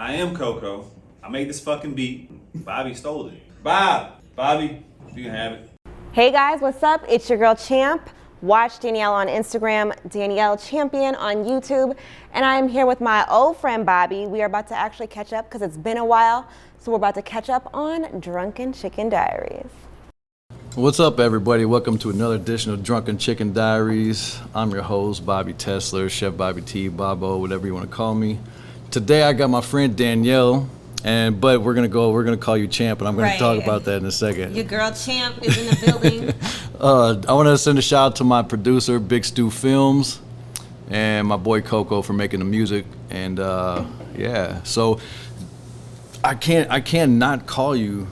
I am Coco. I made this fucking beat. Bobby stole it. Bobby, you can have it. Hey guys, what's up? It's your girl Champ. Watch Danielle on Instagram, Danielle Champion on YouTube, and I am here with my old friend Bobby. We are about to actually catch up because it's been a while, so we're about to catch up on Drunken Chicken Diaries. What's up, everybody? Welcome to another edition of Drunken Chicken Diaries. I'm your host, Bobby Tesler, Chef Bobby T, Bobo, whatever you want to call me. Today I got my friend Danielle, but we're gonna call you Champ, and I'm gonna talk about that in a second. Your girl Champ is in the building. I want to send a shout out to my producer, Big Stu Films, and my boy Coco for making the music. And so I can't not call you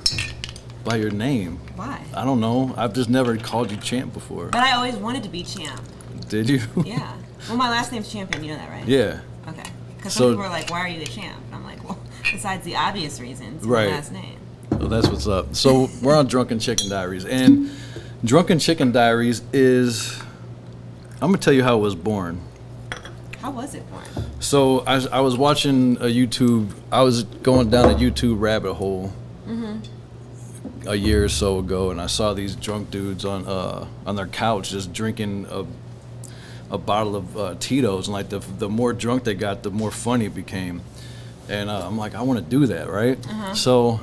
by your name. Why? I don't know. I've just never called you Champ before. But I always wanted to be Champ. Did you? Yeah. Well, my last name's Champion. You know that, right? Yeah. Okay. Because some people are like, "Why are you the Champ?" And I'm like, "Well, besides the obvious reasons, right. My last name." Well, that's what's up. So we're on Drunken Chicken Diaries, and Drunken Chicken Diaries is. I'm gonna tell you how it was born. How was it born? So I was watching a YouTube. I was going down a YouTube rabbit hole. A year or so ago, and I saw these drunk dudes on their couch just drinking a bottle of Tito's, and like the more drunk they got, the more funny it became. And I'm like, I want to do that, right? So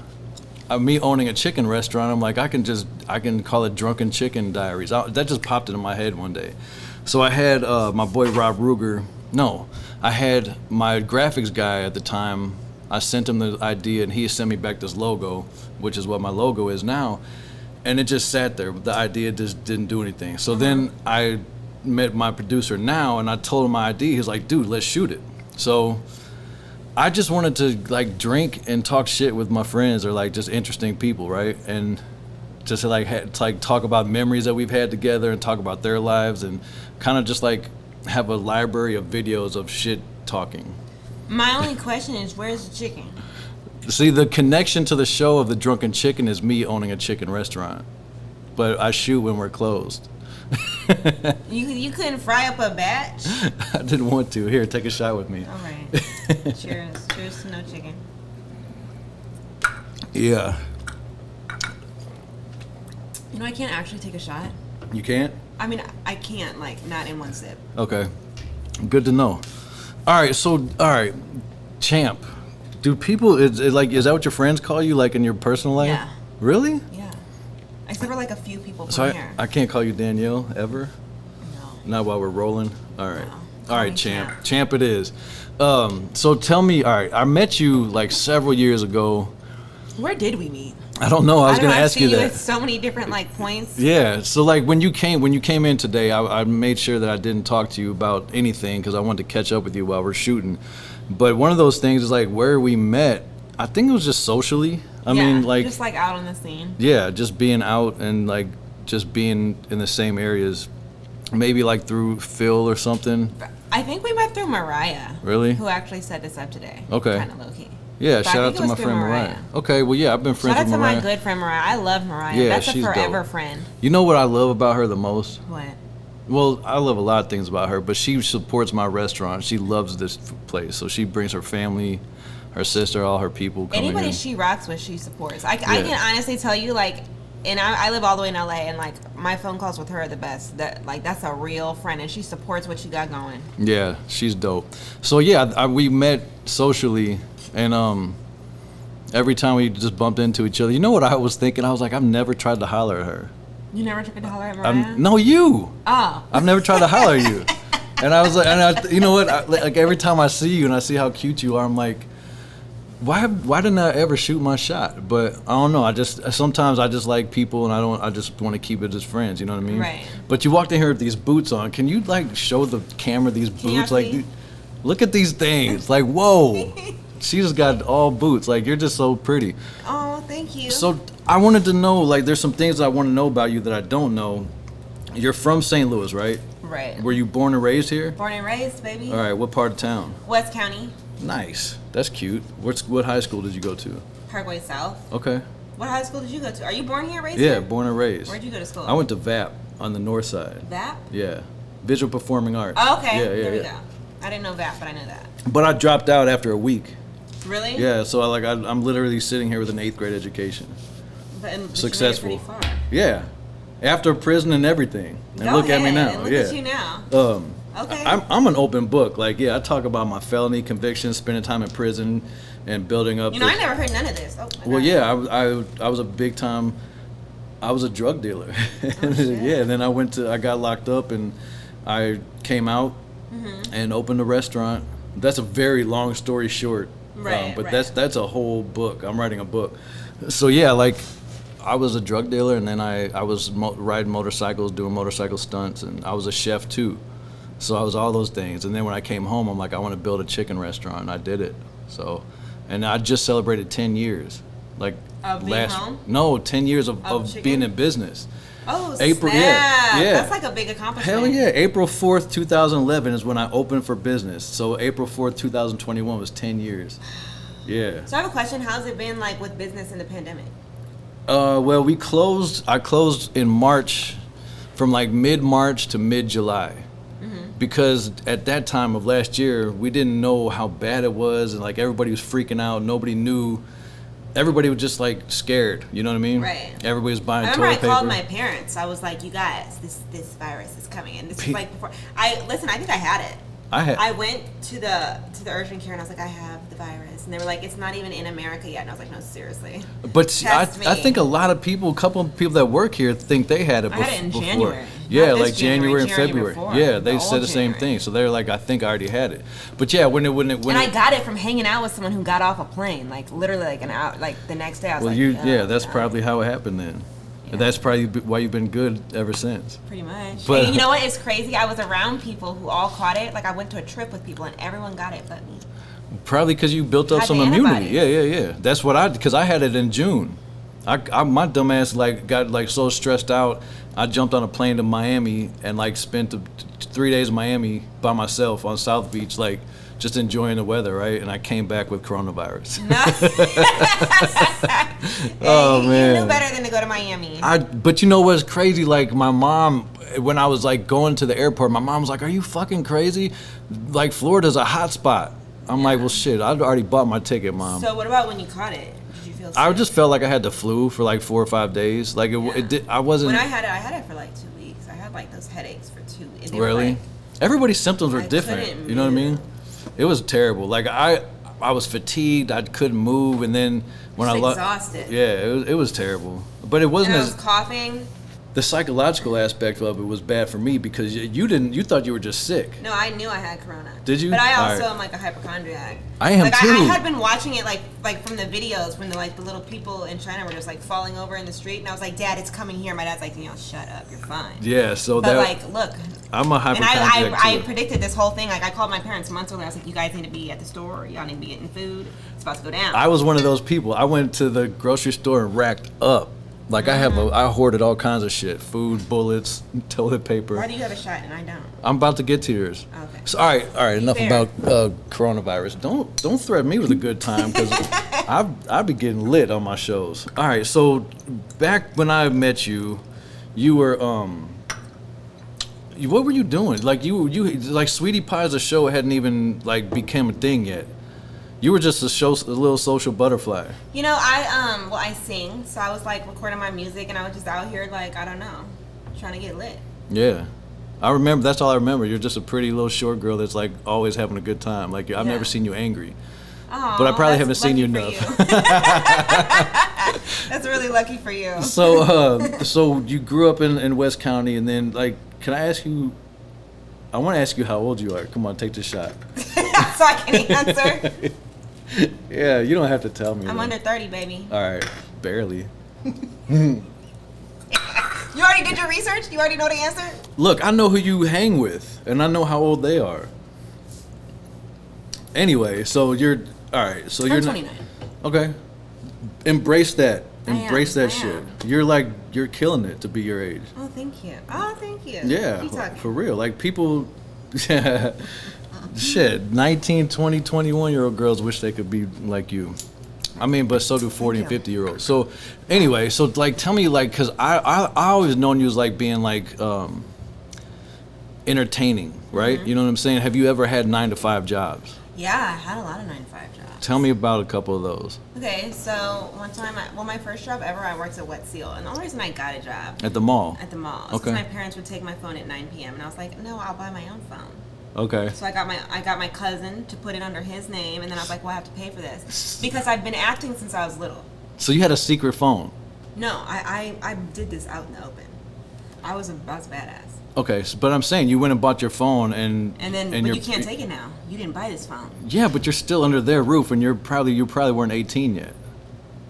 me owning a chicken restaurant, I'm like, I can call it Drunken Chicken Diaries. That just popped into my head one day. So I had my boy Rob Ruger. No, I had my graphics guy at the time. I sent him the idea, and he sent me back this logo, which is what my logo is now, and it just sat there. The idea just didn't do anything. So then I met my producer now, and I told him my idea. He's like, dude, let's shoot it. So I just wanted to like drink and talk shit with my friends, or like just interesting people, right? And just like talk about memories that we've had together and talk about their lives, and kind of just like have a library of videos of shit talking. My only question is, where's the chicken? See, the connection to the show of the Drunken Chicken is me owning a chicken restaurant, but I shoot when we're closed. You couldn't fry up a batch? I didn't want to. Here, take a shot with me. All right. Cheers. Cheers to no chicken. Yeah. You know, I can't actually take a shot. You can't? I mean, I can't, like, not in one sip. Okay. Good to know. All right, Champ. Do people, is that what your friends call you, like in your personal life? Yeah. Really? Yeah. Except for, like, a few people from So here. I can't call you Danielle ever? No. Not while we're rolling? All right. No. All right, Champ. Champ it is. So tell me, all right, I met you like several years ago. Where did we meet? I don't know. I was going to ask you that. At so many different like points. Yeah. So like when you came in today, I made sure that I didn't talk to you about anything because I wanted to catch up with you while we're shooting. But one of those things is like where we met. I think it was just socially. I mean, like just like out on the scene. Yeah, just being out and like just being in the same areas. Maybe like through Phil or something. I think we met through Mariah. Really? Who actually set this up today. Okay. Kind of low key. Yeah, But shout I out think to it my was through friend Mariah. Okay, well, yeah, I've been friends Shout out with to Mariah. my good friend Mariah. I love Mariah. Yeah, That's a she's forever dope. friend. You know what I love about her the most? What? Well, I love a lot of things about her, but she supports my restaurant. She loves this place, so she brings her family, her sister, all her people coming Anybody in. she rocks with, she supports. I can honestly tell you, like, and I live all the way in LA, and like my phone calls with her are the best. That's a real friend, and she supports what you got going. Yeah, she's dope. So yeah, we met socially, and every time we just bumped into each other, you know what I was thinking? I was like, I've never tried to holler at her. You never tried to holler at Mariah? No, you. Oh. I've never tried to holler at you. And I was like, you know what? Like every time I see you and I see how cute you are, I'm like, why didn't I ever shoot my shot? But I don't know. Sometimes I just like people, and I just want to keep it as friends. You know what I mean? Right. But you walked in here with these boots on. Can you like show the camera these boots? Like, dude, look at these things. Like, whoa. She just got all boots. Like, you're just so pretty. Oh, thank you. So I wanted to know, like, there's some things I want to know about you that I don't know. You're from St. Louis, right? Right. Were you born and raised here? Born and raised, baby. All right. What part of town? West County. Nice. That's cute. What high school did you go to? Parkway South. Okay. What high school did you go to? Are you born here, raised Yeah, here? born and raised. Where'd you go to school? I went to VAP on the north side. VAP? Yeah. Visual Performing Arts. Oh, okay. Yeah, there we yeah. go. I didn't know VAP, but I know that. But I dropped out after a week. Really? Yeah, so I'm literally sitting here with an 8th grade education. But Successful. You made it pretty far. Yeah. After prison and everything. And Go look at me ahead, now. and look yeah. at you now. Okay. I'm an open book. Like, yeah, I talk about my felony convictions, spending time in prison, and building up. You know, I never heard none of this. Oh, well, yeah, I was a big time. I was a drug dealer. Oh, yeah, and then I got locked up, and I came out and opened a restaurant. That's a very long story short. Right. But right. that's a whole book. I'm writing a book. So yeah, like. I was a drug dealer, and then I was riding motorcycles, doing motorcycle stunts, and I was a chef too. So I was all those things. And then when I came home, I'm like, I want to build a chicken restaurant, and I did it. So, and I just celebrated 10 years. Like Of being home? No, 10 years of chicken? being in business. Oh, April, snap. yeah. That's like a big accomplishment. Hell yeah. April 4th, 2011 is when I opened for business. So April 4th, 2021 was 10 years. Yeah. So I have a question. How's it been like with business in the pandemic? Well, I closed in March, from like mid-March to mid-July. Because at that time of last year, we didn't know how bad it was, and like everybody was freaking out. Nobody knew. Everybody was just like scared. You know what I mean? Right. Everybody was buying I toilet remember paper. I called my parents. I was like, "You guys, this virus is coming," and this is like before. I think I had it. I went to the urgent care and I was like, I have the virus, and they were like, it's not even in America yet, and I was like, no, seriously. But I think a lot of people, a couple of people that work here think they had it before. I had it in January. Yeah, Not like this January and January February. before. Yeah, they The said old the same January. thing. So they're like, I think I already had it. But yeah, when And I got it from hanging out with someone who got off a plane, like literally like an hour, like the next day. I was that's probably how it happened then. Yeah. That's probably why you've been good ever since. Pretty much. But and you know what? It's crazy. I was around people who all caught it. Like I went to a trip with people and everyone got it but me. Probably because you built up Had some the immunity. antibodies. Yeah. That's what because I had it in June. My dumb ass like got like so stressed out. I jumped on a plane to Miami and like spent 3 days in Miami by myself on South Beach, like just enjoying the weather, right? And I came back with coronavirus. Oh man! You knew better than to go to Miami. But you know what's crazy? Like my mom, when I was like going to the airport, my mom was like, "Are you fucking crazy? Like Florida's a hot spot." I'm like, "Well, shit, I'd already bought my ticket, Mom." So what about when you caught it? Did you feel sick? I just felt like I had the flu for like 4 or 5 days. Like I wasn't. When I had it for like 2 weeks. I had like those headaches for 2 weeks. Really? Everybody's symptoms were I different. couldn't You know what I mean? move. It was terrible. Like I was fatigued. I couldn't move, and then when I exhausted. Yeah, it was terrible. But it wasn't And I as was coughing. the psychological aspect of it was bad for me because you thought you were just sick. No, I knew I had corona. Did you? But I All also right. am like a hypochondriac. I am like, too. I had been watching it like from the videos when the little people in China were just like falling over in the street, and I was like, Dad, it's coming here. My dad's like, shut up, you're fine. Yeah, so But that like, look. I'm a And hypochondriac I too. predicted this whole thing. Like I called my parents months earlier. I was like, you guys need to be at the store. Y'all need to be getting food. It's about to go down. I was one of those people. I went to the grocery store and racked up. Like I hoarded all kinds of shit: food, bullets, toilet paper. Why do you have a shot and I don't? I'm about to get to yours. Okay. So, all right. Enough Fair. about coronavirus. Don't threaten me with a good time because I be getting lit on my shows. All right. So back when I met you, you were what were you doing? Like you like Sweetie Pie's a show hadn't even like became a thing yet. You were just a little social butterfly. I sing, so I was like recording my music, and I was just out here like I don't know, trying to get lit. Yeah. I remember, that's all I remember. You're just a pretty little short girl that's like always having a good time. Like I've never seen you angry. Aw, But I probably haven't that's seen you lucky enough. for you. That's really lucky for you. So you grew up in West County, and then like, can I ask you? I want to ask you how old you are. Come on, take the shot. So I can answer. Yeah, you don't have to tell me. I'm though. under 30, baby. All right, barely. You already did your research? You already know the answer? Look, I know who you hang with, and I know how old they are. Anyway, so you're all right. So I'm you're 29. Okay. Embrace that. I am, Embrace that I shit. am. You're killing it to be your age. Oh, thank you. Oh, thank you. Yeah, Keep talking. for real. Like people, shit, 19, 20, 21-year-old girls wish they could be like you. I mean, but so do 40 and 50-year-olds. So anyway, so like tell me like, cause I always known you as like being like entertaining, right? Mm-hmm. You know what I'm saying? Have you ever had 9 to 5 jobs? Yeah, I had a lot of 9-to-5 jobs. Tell me about a couple of those. Okay, so one time, my first job ever, I worked at Wet Seal, and the only reason I got a job At the mall? At the mall. It's because my parents would take my phone at 9 p.m. and I was like, no, I'll buy my own phone. Okay. So I got my cousin to put it under his name, and then I was like, well, I have to pay for this because I've been acting since I was little. So you had a secret phone? No, I did this out in the open. I was badass. Okay, but I'm saying you went and bought your phone and but you can't take it now. You didn't buy this phone. Yeah, but you're still under their roof, and you probably weren't 18 yet.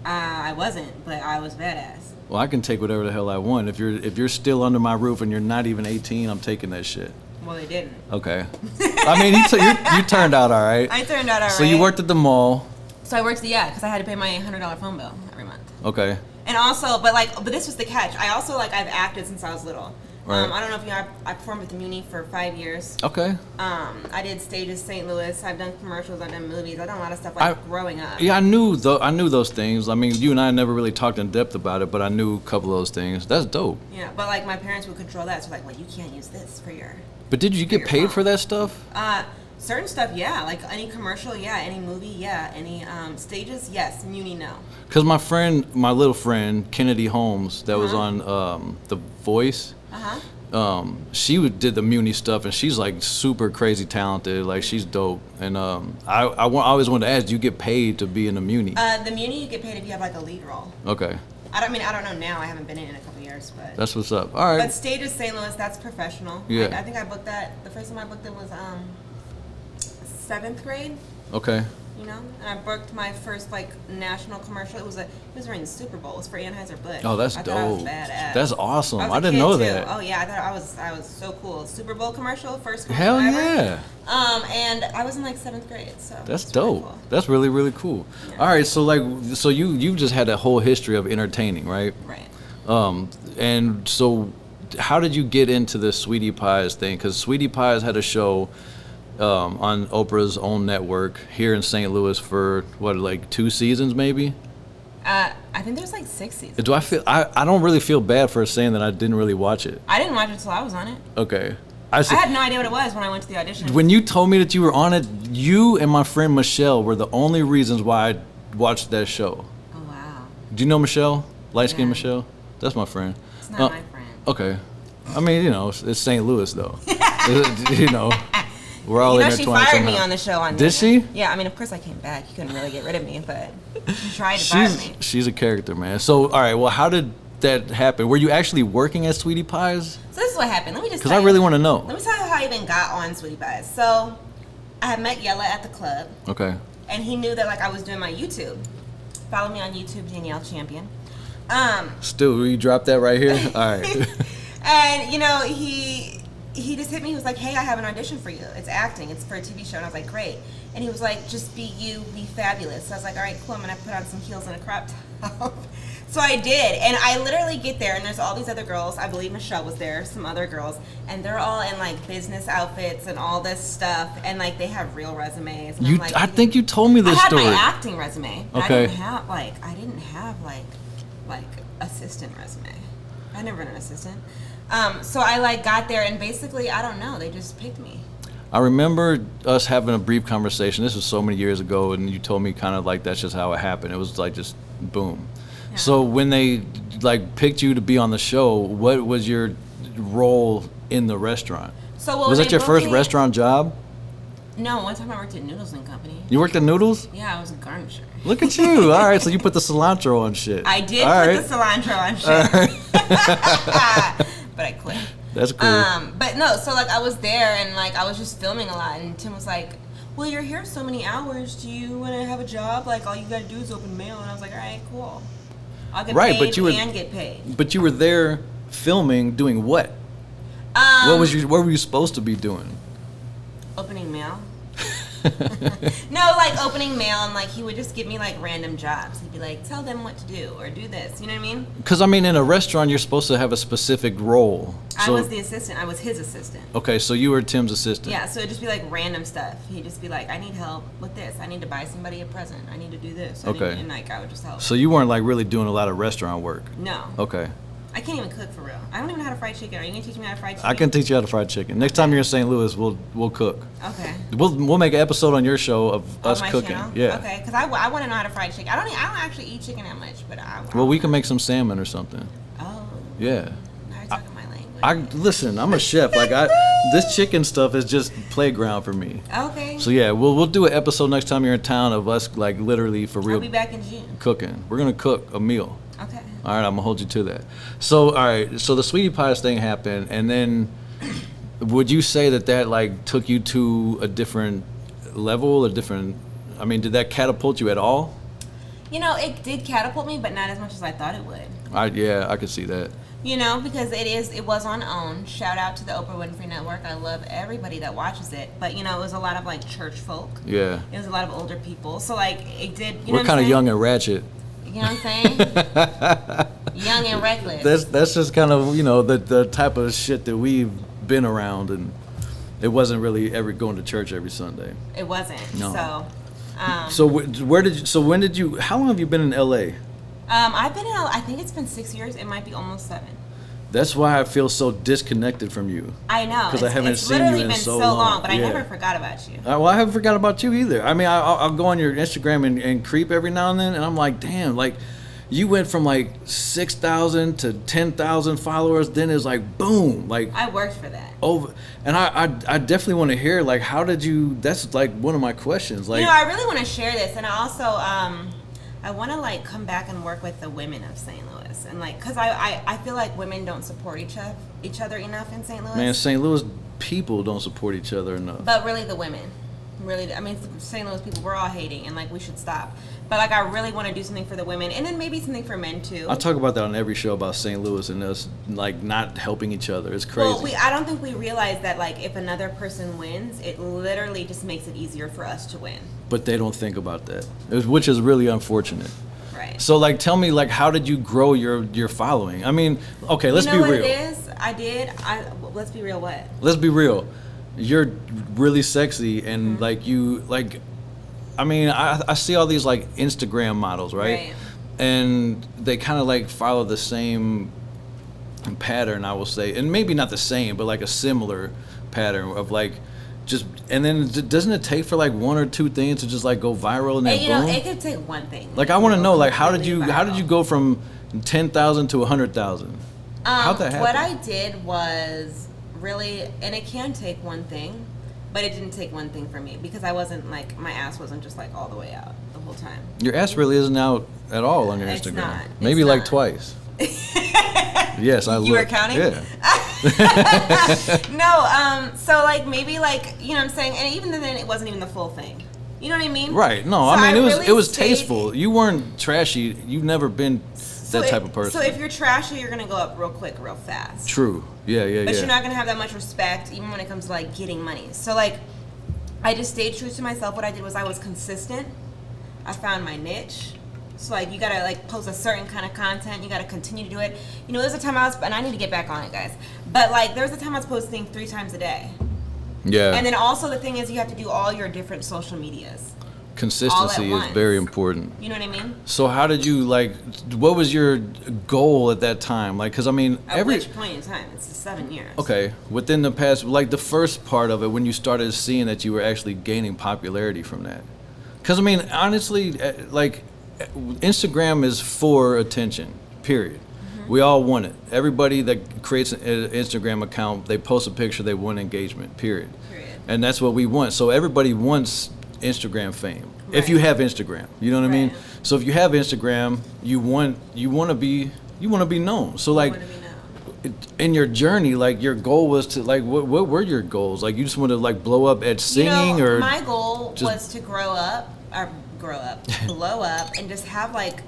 I wasn't, but I was badass. Well, I can take whatever the hell I want. If you're still under my roof and you're not even 18, I'm taking that shit. Well, they didn't. Okay. I mean, you turned out all right. I turned out all right. So you worked at the mall. So I worked, because I had to pay my $100 phone bill every month. Okay. And also, but this was the catch. I also, I've acted since I was little. Right. I don't know if you know, I performed with the Muni for 5 years. Okay. I did stages St. Louis. I've done commercials. I've done movies. I've done a lot of stuff growing up. Yeah, I knew those things. I mean, you and I never really talked in depth about it, but I knew a couple of those things. That's dope. Yeah, but my parents would control that. So well, you can't use this for your. But did you get paid for that stuff? Certain stuff, yeah. Like any commercial, yeah. Any movie, yeah. Any stages, yes. Muni, no. Because my little friend Kennedy Holmes, that was on The Voice. She did the Muni stuff, and she's super crazy talented. She's dope. And I always wanted to ask, do you get paid to be in the Muni? The Muni, you get paid if you have a lead role. Okay. I don't know now. I haven't been in a couple years, but that's what's up. All right. But Stages St. Louis, that's professional. Yeah. I think I booked that. The first time I booked it was 7th grade. Okay. And I booked my first national commercial. It was during the Super Bowl. It was for Anheuser-Busch. Oh, that's dope. I was badass. That's awesome. I didn't know that. Oh yeah, I thought I was so cool. Super Bowl commercial, first commercial Hell ever. Yeah. And I was in 7th grade, so that's dope. Cool. That's really, really cool. Yeah. All right, so you just had a whole history of entertaining, right? Right. And so how did you get into the Sweetie Pies thing? Because Sweetie Pies had a show on Oprah's own network here in St. Louis for 2 seasons maybe? I think there's 6 seasons. Do I feel I don't really feel bad for saying that I didn't really watch it. I didn't watch it until I was on it. Okay. I had no idea what it was when I went to the audition. When you told me that you were on it, you and my friend Michelle were the only reasons why I watched that show. Oh wow. Do you know Michelle? Light-skinned Michelle? That's my friend. It's not my friend. Okay. I mean, it's St. Louis though. We're all in our 20s. She fired me on the show. Did she? Yeah, I mean, of course I came back. You couldn't really get rid of me, but she tried to fire me. She's a character, man. So, all right, well, how did that happen? Were you actually working at Sweetie Pies? So this is what happened. Let me just because I really want to know. Let me tell you how I even got on Sweetie Pies. So I had met Yella at the club. Okay. And he knew that I was doing my YouTube. Follow me on YouTube, Danielle Champion. Still, will you drop that right here? All right. And he just hit me. He was like, hey, I have an audition for you. It's acting. It's for a TV show. And I was like, great. And he was like, just be you, be fabulous. So I was like, all right, cool. I'm going to put on some heels and a crop top. So I did. And I literally get there, and there's all these other girls. I believe Michelle was there, some other girls. And they're all in, business outfits and all this stuff. And, they have real resumes. And I think you told me this story. I had my acting resume. But okay. I didn't have, assistant resume. I never been an assistant. So I got there, and basically, I don't know, they just picked me. I remember us having a brief conversation. This was so many years ago, and you told me kind of that's just how it happened. It was just boom. Yeah. So when they picked you to be on the show, what was your role in the restaurant? So was that your first restaurant job? No, one time I worked at Noodles and Company. You worked at Noodles? Yeah, I was a garnisher. Look at you. All right, so you put the cilantro on shit. I did put the cilantro on shit. But I quit. That's cool. But no, so I was there, and I was just filming a lot, and Tim was like, well, you're here so many hours, do you want to have a job? All you gotta do is open mail. And I was like, all right, cool. I'll get paid and get paid. But you were there filming, doing what? What were you supposed to be doing? Opening mail. No, opening mail, and he would just give me random jobs. He'd be like, tell them what to do or do this. You know what I mean? Because in a restaurant, you're supposed to have a specific role. I was the assistant. I was his assistant. Okay, so you were Tim's assistant. Yeah, so it'd just be random stuff. He'd just be like, I need help with this. I need to buy somebody a present. I need to do this. And I would just help. So you weren't really doing a lot of restaurant work. No. Okay. I can't even cook for real. I don't even know how to fry chicken. Are you gonna teach me how to fry chicken? I can teach you how to fry chicken. Next time you're in St. Louis, we'll cook. Okay. We'll make an episode on your show of us my cooking. Channel? Yeah. Okay, because I want to know how to fry chicken. I don't actually eat chicken that much, but Well, we can make some salmon or something. Oh. Yeah. Now you're talking my language. Listen. I'm a chef. Like this chicken stuff is just playground for me. Okay. So yeah, we'll do an episode next time you're in town of us like literally for real. I'll be back in June. Cooking. We're gonna cook a meal. Okay. All right, I'm gonna hold you to that. So, all right, so the sweetie pies thing happened, and then would you say that like took you to a different level, I mean, did that catapult you at all? You know, it did catapult me, but not as much as I thought it would. Yeah, I could see that. You know, because it was on OWN. Shout out to the Oprah Winfrey Network. I love everybody that watches it. But, you know, it was a lot of, like, church folk. Yeah. It was a lot of older people. So, like, it did, you know We're kind of young and ratchet. You know what I'm saying? Young and reckless. That's just kind of, you know, the type of shit that we've been around, and it wasn't really ever going to church every Sunday. It wasn't. No. So, when did you, how long have you been in LA? I've been in LA, I think it's been 6 years. It might be almost 7. That's why I feel so disconnected from you. I know. Because I haven't seen you in been so long. But I never forgot about you. Well, I haven't forgot about you either. I mean, I'll go on your Instagram and creep every now and then, and I'm like, damn, like, you went from like 6,000 to 10,000 followers, then it's like, boom. Like, I worked for that. And I definitely want to hear, like, how did you, that's like one of my questions. Like, you know, I really want to share this, and I also, I want to like come back and work with the women of St. Louis, and like, cause I feel like women don't support each other enough in St. Louis. Man, St. Louis people don't support each other enough. But really, the women, really, I mean, St. Louis people, we're all hating, and like we should stop. But like, I really want to do something for the women, and then maybe something for men too. I talk about that on every show about St. Louis and us like not helping each other. It's crazy. Well, I don't think we realize that like if another person wins, it literally just makes it easier for us to win. But they don't think about that, which is really unfortunate. Right. So like, tell me, like, how did you grow your following? I mean, okay, let's be real. You know what it is? Let's be real. What? Let's be real. You're really sexy, and like you like. I mean, I see all these like Instagram models, right? And they kind of like follow the same pattern, I will say, and maybe not the same, but like a similar pattern of like just. And then doesn't it take for like one or two things to just like go viral and then you boom? know, it could take one thing. Like I want to know, like, how did you go from 10,000 to 100,000? How'd that happen? What I did was really, and it can take one thing. But it didn't take one thing for me because I wasn't like, my ass wasn't just like all the way out the whole time. Your ass really isn't out at all on your Instagram. It's not. Maybe like twice. Yes, I look. You were counting? Yeah. No, so like maybe like, you know what I'm saying? And even then it wasn't even the full thing. You know what I mean? Right. No, So I mean, really it was stayed- tasteful. You weren't trashy. You've never been that type of person. So if you're trashy, you're gonna go up real quick, real fast. True. Yeah. But you're not gonna have that much respect, even when it comes to like getting money. So like, I just stayed true to myself. What I did was I was consistent. I found my niche. So like, you gotta like post a certain kind of content. You gotta continue to do it. You know, there's a time and I need to get back on it, guys. But like, there was a time I was posting 3 times a day. Yeah. And then also the thing is, you have to do all your different social medias. Consistency is very important. You know what I mean? So how did you like? What was your goal at that time? Like, because I mean, At which point in time? It's 7 years. Okay, within the past, like the first part of it, when you started seeing that you were actually gaining popularity from that. Because I mean, honestly, like Instagram is for attention. Period. We all want it. Everybody that creates an Instagram account, they post a picture, they want engagement. Period. And that's what we want. So everybody wants Instagram fame. Right. If you have Instagram, you know what I mean? So if you have Instagram, you want to be known. So like in your journey, like your goal was to like what were your goals? Like you just want to like blow up at singing, or my goal was to blow up and just have like,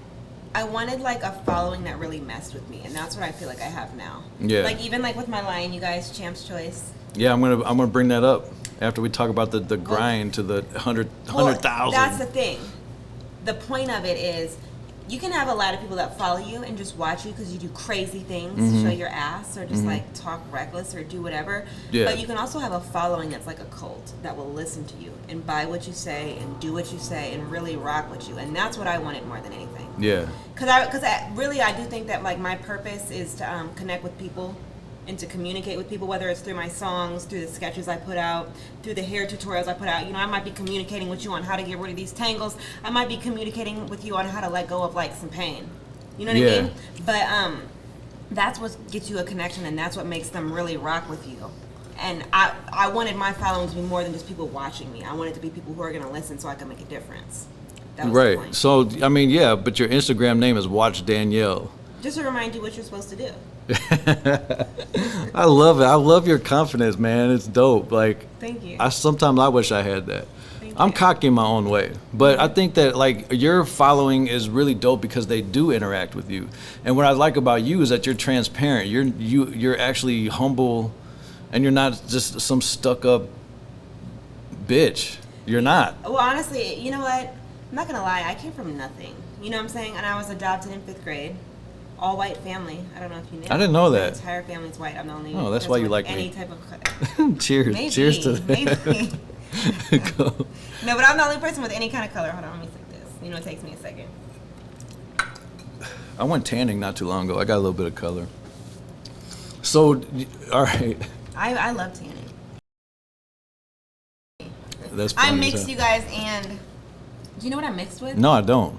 I wanted like a following that really messed with me, and that's what I feel like I have now. Yeah. Like even like with my line, you guys, Champ's Choice. Yeah, I'm gonna bring that up after we talk about the grind to the 100,000. That's the thing. The point of it is, you can have a lot of people that follow you and just watch you because you do crazy things, show your ass, or just like talk reckless or do whatever. Yeah. But you can also have a following that's like a cult that will listen to you and buy what you say and do what you say and really rock with you. And that's what I wanted more than anything. Yeah. Because I do think that like my purpose is to connect with people and to communicate with people, whether it's through my songs, through the sketches I put out, through the hair tutorials I put out. You know, I might be communicating with you on how to get rid of these tangles. I might be communicating with you on how to let go of like some pain. You know what I mean? But that's what gets you a connection, and that's what makes them really rock with you. And I wanted my following to be more than just people watching me. I wanted to be people who are going to listen so I can make a difference. That was the point. So, I mean, yeah, but your Instagram name is Watch Danielle. Just to remind you what you're supposed to do. I love it. I love your confidence, man. It's dope. Like, thank you. Sometimes I wish I had that. I'm cocky in my own way, but I think that like your following is really dope because they do interact with you. And what I like about you is that you're transparent. You're actually humble, and you're not just some stuck up bitch. You're not. Well, honestly, you know what? I'm not gonna lie. I came from nothing. You know what I'm saying? And I was adopted in 5th grade. All white family. I don't know if you knew. I didn't know that. My entire family's white. I'm the only. Oh, that's why you like any me. Type of. Cheers. Maybe, Cheers to that. Maybe. No, but I'm the only person with any kind of color. Hold on, let me take this. You know, it takes me a second. I went tanning not too long ago. I got a little bit of color. So, all right. I love tanning. That's funny. I mixed you guys, and do you know what I mixed with? No, I don't.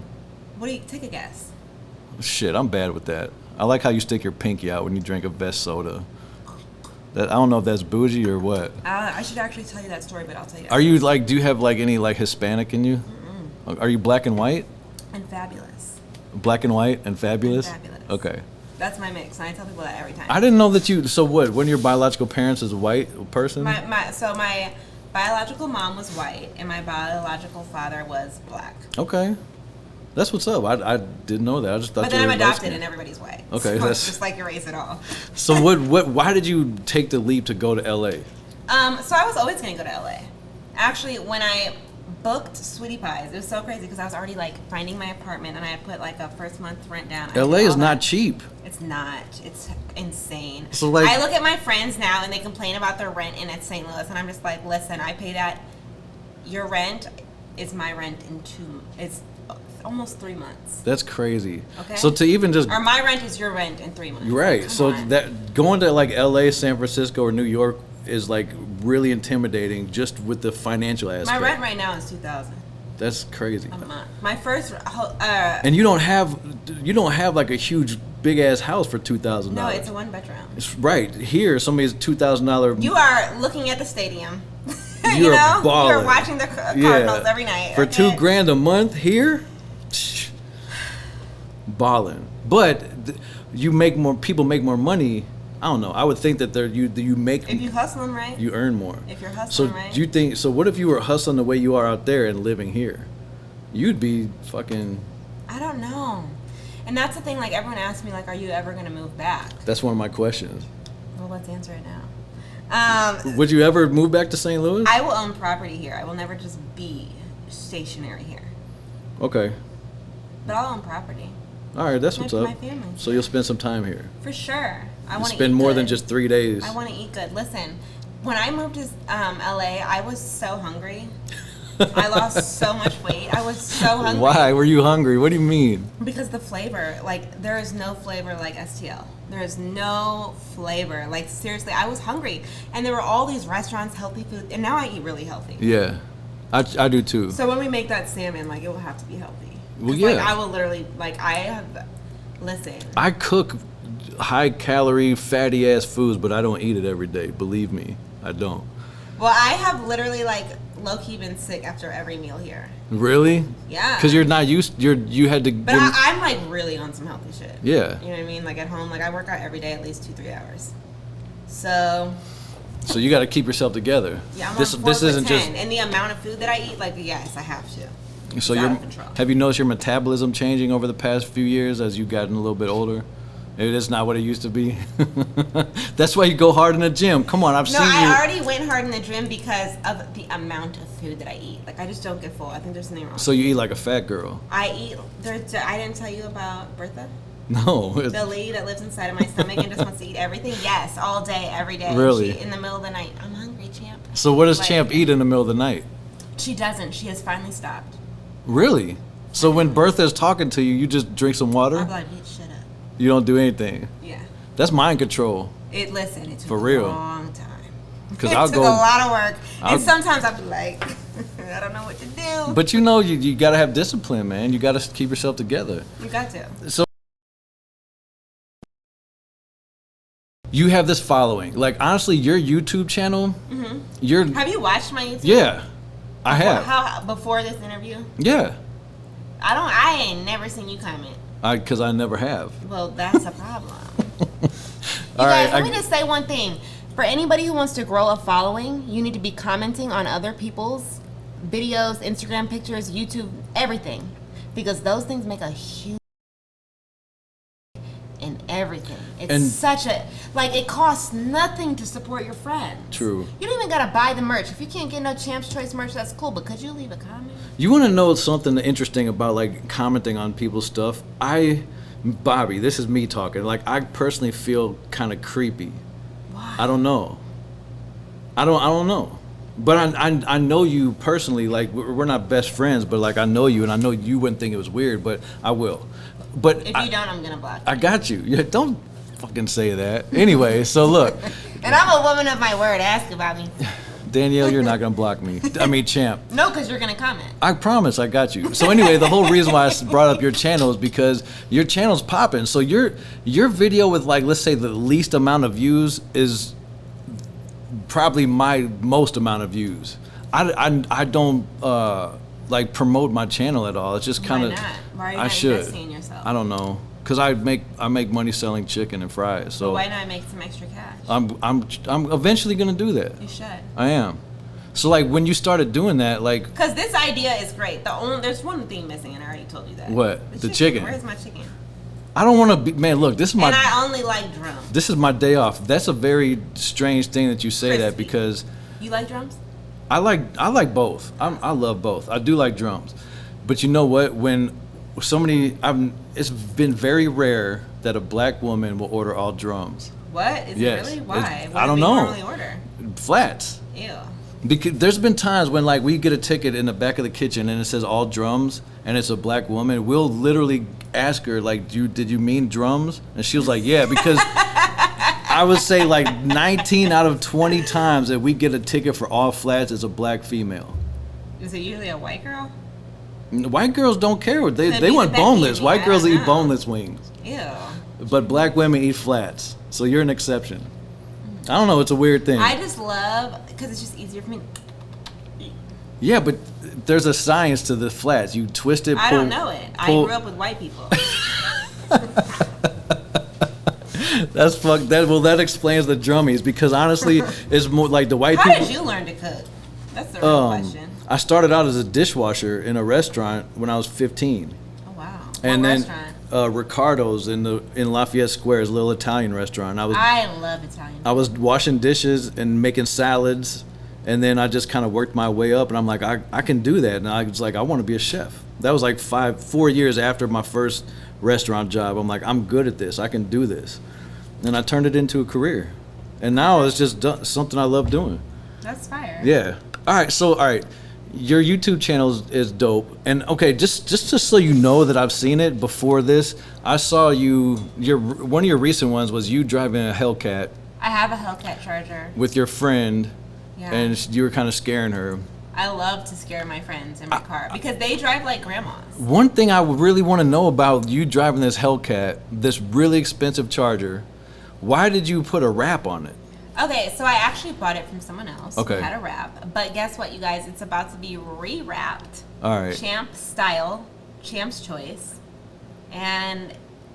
What do you take a guess? Shit, I'm bad with that. I like how you stick your pinky out when you drink a Vest soda. That I don't know if that's bougie or what. I should actually tell you that story, but I'll tell you. Are you like? Do you have like any like Hispanic in you? Mm-mm. Are you black and white? And fabulous. Black and white and fabulous. And fabulous. Okay. That's my mix, and I tell people that every time. I didn't know that you. So what? One of your biological parents is a white person? My biological mom was white, and my biological father was black. Okay. That's what's up. I didn't know that. I just thought. But then I'm adopted, and everybody's white. Okay, so that's it's just like your race at all. So what? Why did you take the leap to go to LA? So I was always gonna go to LA. Actually, when I booked Sweetie Pies, it was so crazy because I was already like finding my apartment, and I had put like a first month rent down. LA is not cheap. It's not. It's insane. So like, I look at my friends now, and they complain about their rent in St. Louis, and I'm just like, listen, I pay that. Your rent is my rent in it's almost 3 months. That's crazy. Okay. So to even just or my rent is your rent in 3 months. Right. Come so on. that going to like LA, San Francisco, or New York is like really intimidating just with the financial aspect. My rent right now is $2,000. That's crazy. A month. My first. And you don't have like a huge big ass house for $2,000. No, it's a 1-bedroom. It's right here. Somebody's $2,000. You are looking at the stadium. You're balling. You're watching the Cardinals every night. For $2,000 a month here, balling. But you make more. People make more money. I don't know. I would think that you make. If you hustling right, you earn more. If you're hustling right. So do you think? So what if you were hustling the way you are out there and living here? You'd be fucking. I don't know. And that's the thing. Like everyone asks me, like, are you ever gonna move back? That's one of my questions. Well, let's answer it now. Would you ever move back to St. Louis? I will own property here. I will never just be stationary here. Okay. But I'll own property. All right, that's what's up. My family. So you'll spend some time here. For sure. I want to spend more than just 3 days. I want to eat good. Listen, when I moved to LA, I was so hungry. I lost so much weight. I was so hungry. Why were you hungry? What do you mean? Because the flavor, like, there is no flavor like STL. There is no flavor. Like, seriously, I was hungry. And there were all these restaurants, healthy food, and now I eat really healthy. Yeah, I do too. So when we make that salmon, like, it will have to be healthy. Well, yeah. Like, I will literally, like, listen. I cook high calorie, fatty ass foods, but I don't eat it every day. Believe me, I don't. Well, I have literally, like, low-key been sick after every meal here. Really? Yeah. Because you're not used. You had to. But I'm like really on some healthy shit. Yeah. You know what I mean? Like at home, like I work out every day at least 2-3 hours. So. So you got to keep yourself together. Yeah, I'm this on 4 isn't 10, just. And the amount of food that I eat, like yes, I have to. So have you noticed your metabolism changing over the past few years as you've gotten a little bit older? It is not what it used to be. That's why you go hard in the gym. Come on, I've seen you. No, I already went hard in the gym because of the amount of food that I eat. Like, I just don't get full. I think there's something wrong. So you eat like a fat girl. I didn't tell you about Bertha? No. The lady that lives inside of my stomach and just wants to eat everything? Yes, all day, every day. Really? In the middle of the night, I'm hungry, Champ. So what does Champ eat in the middle of the night? She doesn't. She has finally stopped. Really? So when Bertha's talking to you, you just drink some water? I'm like, bitch, shut up. You don't do anything? Yeah. That's mind control. It took For real. a long time. Because it took a lot of work. And sometimes I'll be like, I don't know what to do. But you know, you got to have discipline, man. You got to keep yourself together. You got to. So you have this following. Like, honestly, your YouTube channel, Have you watched my YouTube? Yeah, I have. How before this interview? Yeah. I ain't never seen you comment. Because I never have. Well, that's a problem. All right. Let me just say one thing. For anybody who wants to grow a following, you need to be commenting on other people's videos, Instagram pictures, YouTube, everything. Because those things make a huge in everything. It's such a, like, it costs nothing to support your friends. True. You don't even gotta buy the merch. If you can't get no Champ's Choice merch, that's cool, but could you leave a comment? You want to know something interesting about, like, commenting on people's stuff? Bobby, this is me talking. Like, I personally feel kind of creepy. Why? I don't know. I don't know. But I know you personally. Like, we're not best friends, but, like, I know you, and I know you wouldn't think it was weird, but I will. But if you don't, I'm gonna block you. I got you. Yeah, don't fucking say that. Anyway, so look. And I'm a woman of my word. Ask about me. Danielle, you're not gonna block me. I mean, Champ. No, because you're gonna comment. I promise, I got you. So anyway, the whole reason why I brought up your channel is because your channel's popping. So your video with, like, let's say the least amount of views is probably my most amount of views. I don't like promote my channel at all. It's just kind of. Why not? Why are you I not should. investing in yourself? I don't know, cause I make money selling chicken and fries. So but why not make some extra cash? I'm eventually gonna do that. You should. I am. So, like, when you started doing that, like, because this idea is great. There's one thing missing, and I already told you that. What? The chicken. Where's my chicken? I don't want to be, man. Look, this is my. And I only like drums. This is my day off. That's a very strange thing that you say Crispy. that, because You like drums? I like both. I love both. I do like drums, but you know what? When it's been very rare that a black woman will order all drums. What? Is Yes. it really? Why? What I don't do they know. normally order? Flats. Ew. Because there's been times when, like, we get a ticket in the back of the kitchen and it says all drums and it's a black woman. We'll literally ask her, like, did you mean drums? And she was like, yeah, because I would say like 19 out of 20 times that we get a ticket for all flats, it's a black female. Is it usually a white girl? White girls don't care. They be want the Becky boneless. in me, White I girls don't eat know. boneless wings. Ew. But black women eat flats. So you're an exception. I don't know. It's a weird thing. I just love, because it's just easier for me. Yeah, but there's a science to the flats. You twist it. I don't know it. I grew up with white people. That's fucked. That explains the drummies, because honestly, it's more like the white people. How did you learn to cook? That's the real question. I started out as a dishwasher in a restaurant when I was 15. Oh wow! And what then restaurant? Ricardo's in Lafayette Square, is a little Italian restaurant. I love Italian. I was washing dishes and making salads, and then I just kind of worked my way up, and I'm like, I can do that. And I was like, I want to be a chef. That was like 4 years after my first restaurant job. I'm like, I'm good at this. I can do this. And I turned it into a career. And now it's just something I love doing. That's fire. Yeah. All right. Your YouTube channel is dope. And okay, just so you know that I've seen it before this, I saw one of your recent ones was you driving a Hellcat. I have a Hellcat Charger. With your friend. Yeah. And you were kind of scaring her. I love to scare my friends in my car because they drive like grandmas. One thing I would really want to know about you driving this Hellcat, this really expensive Charger, why did you put a wrap on it? Okay, so I actually bought it from someone else Okay. who had a wrap. But guess what, you guys? It's about to be re-wrapped. All right. Champ style, Champ's Choice. And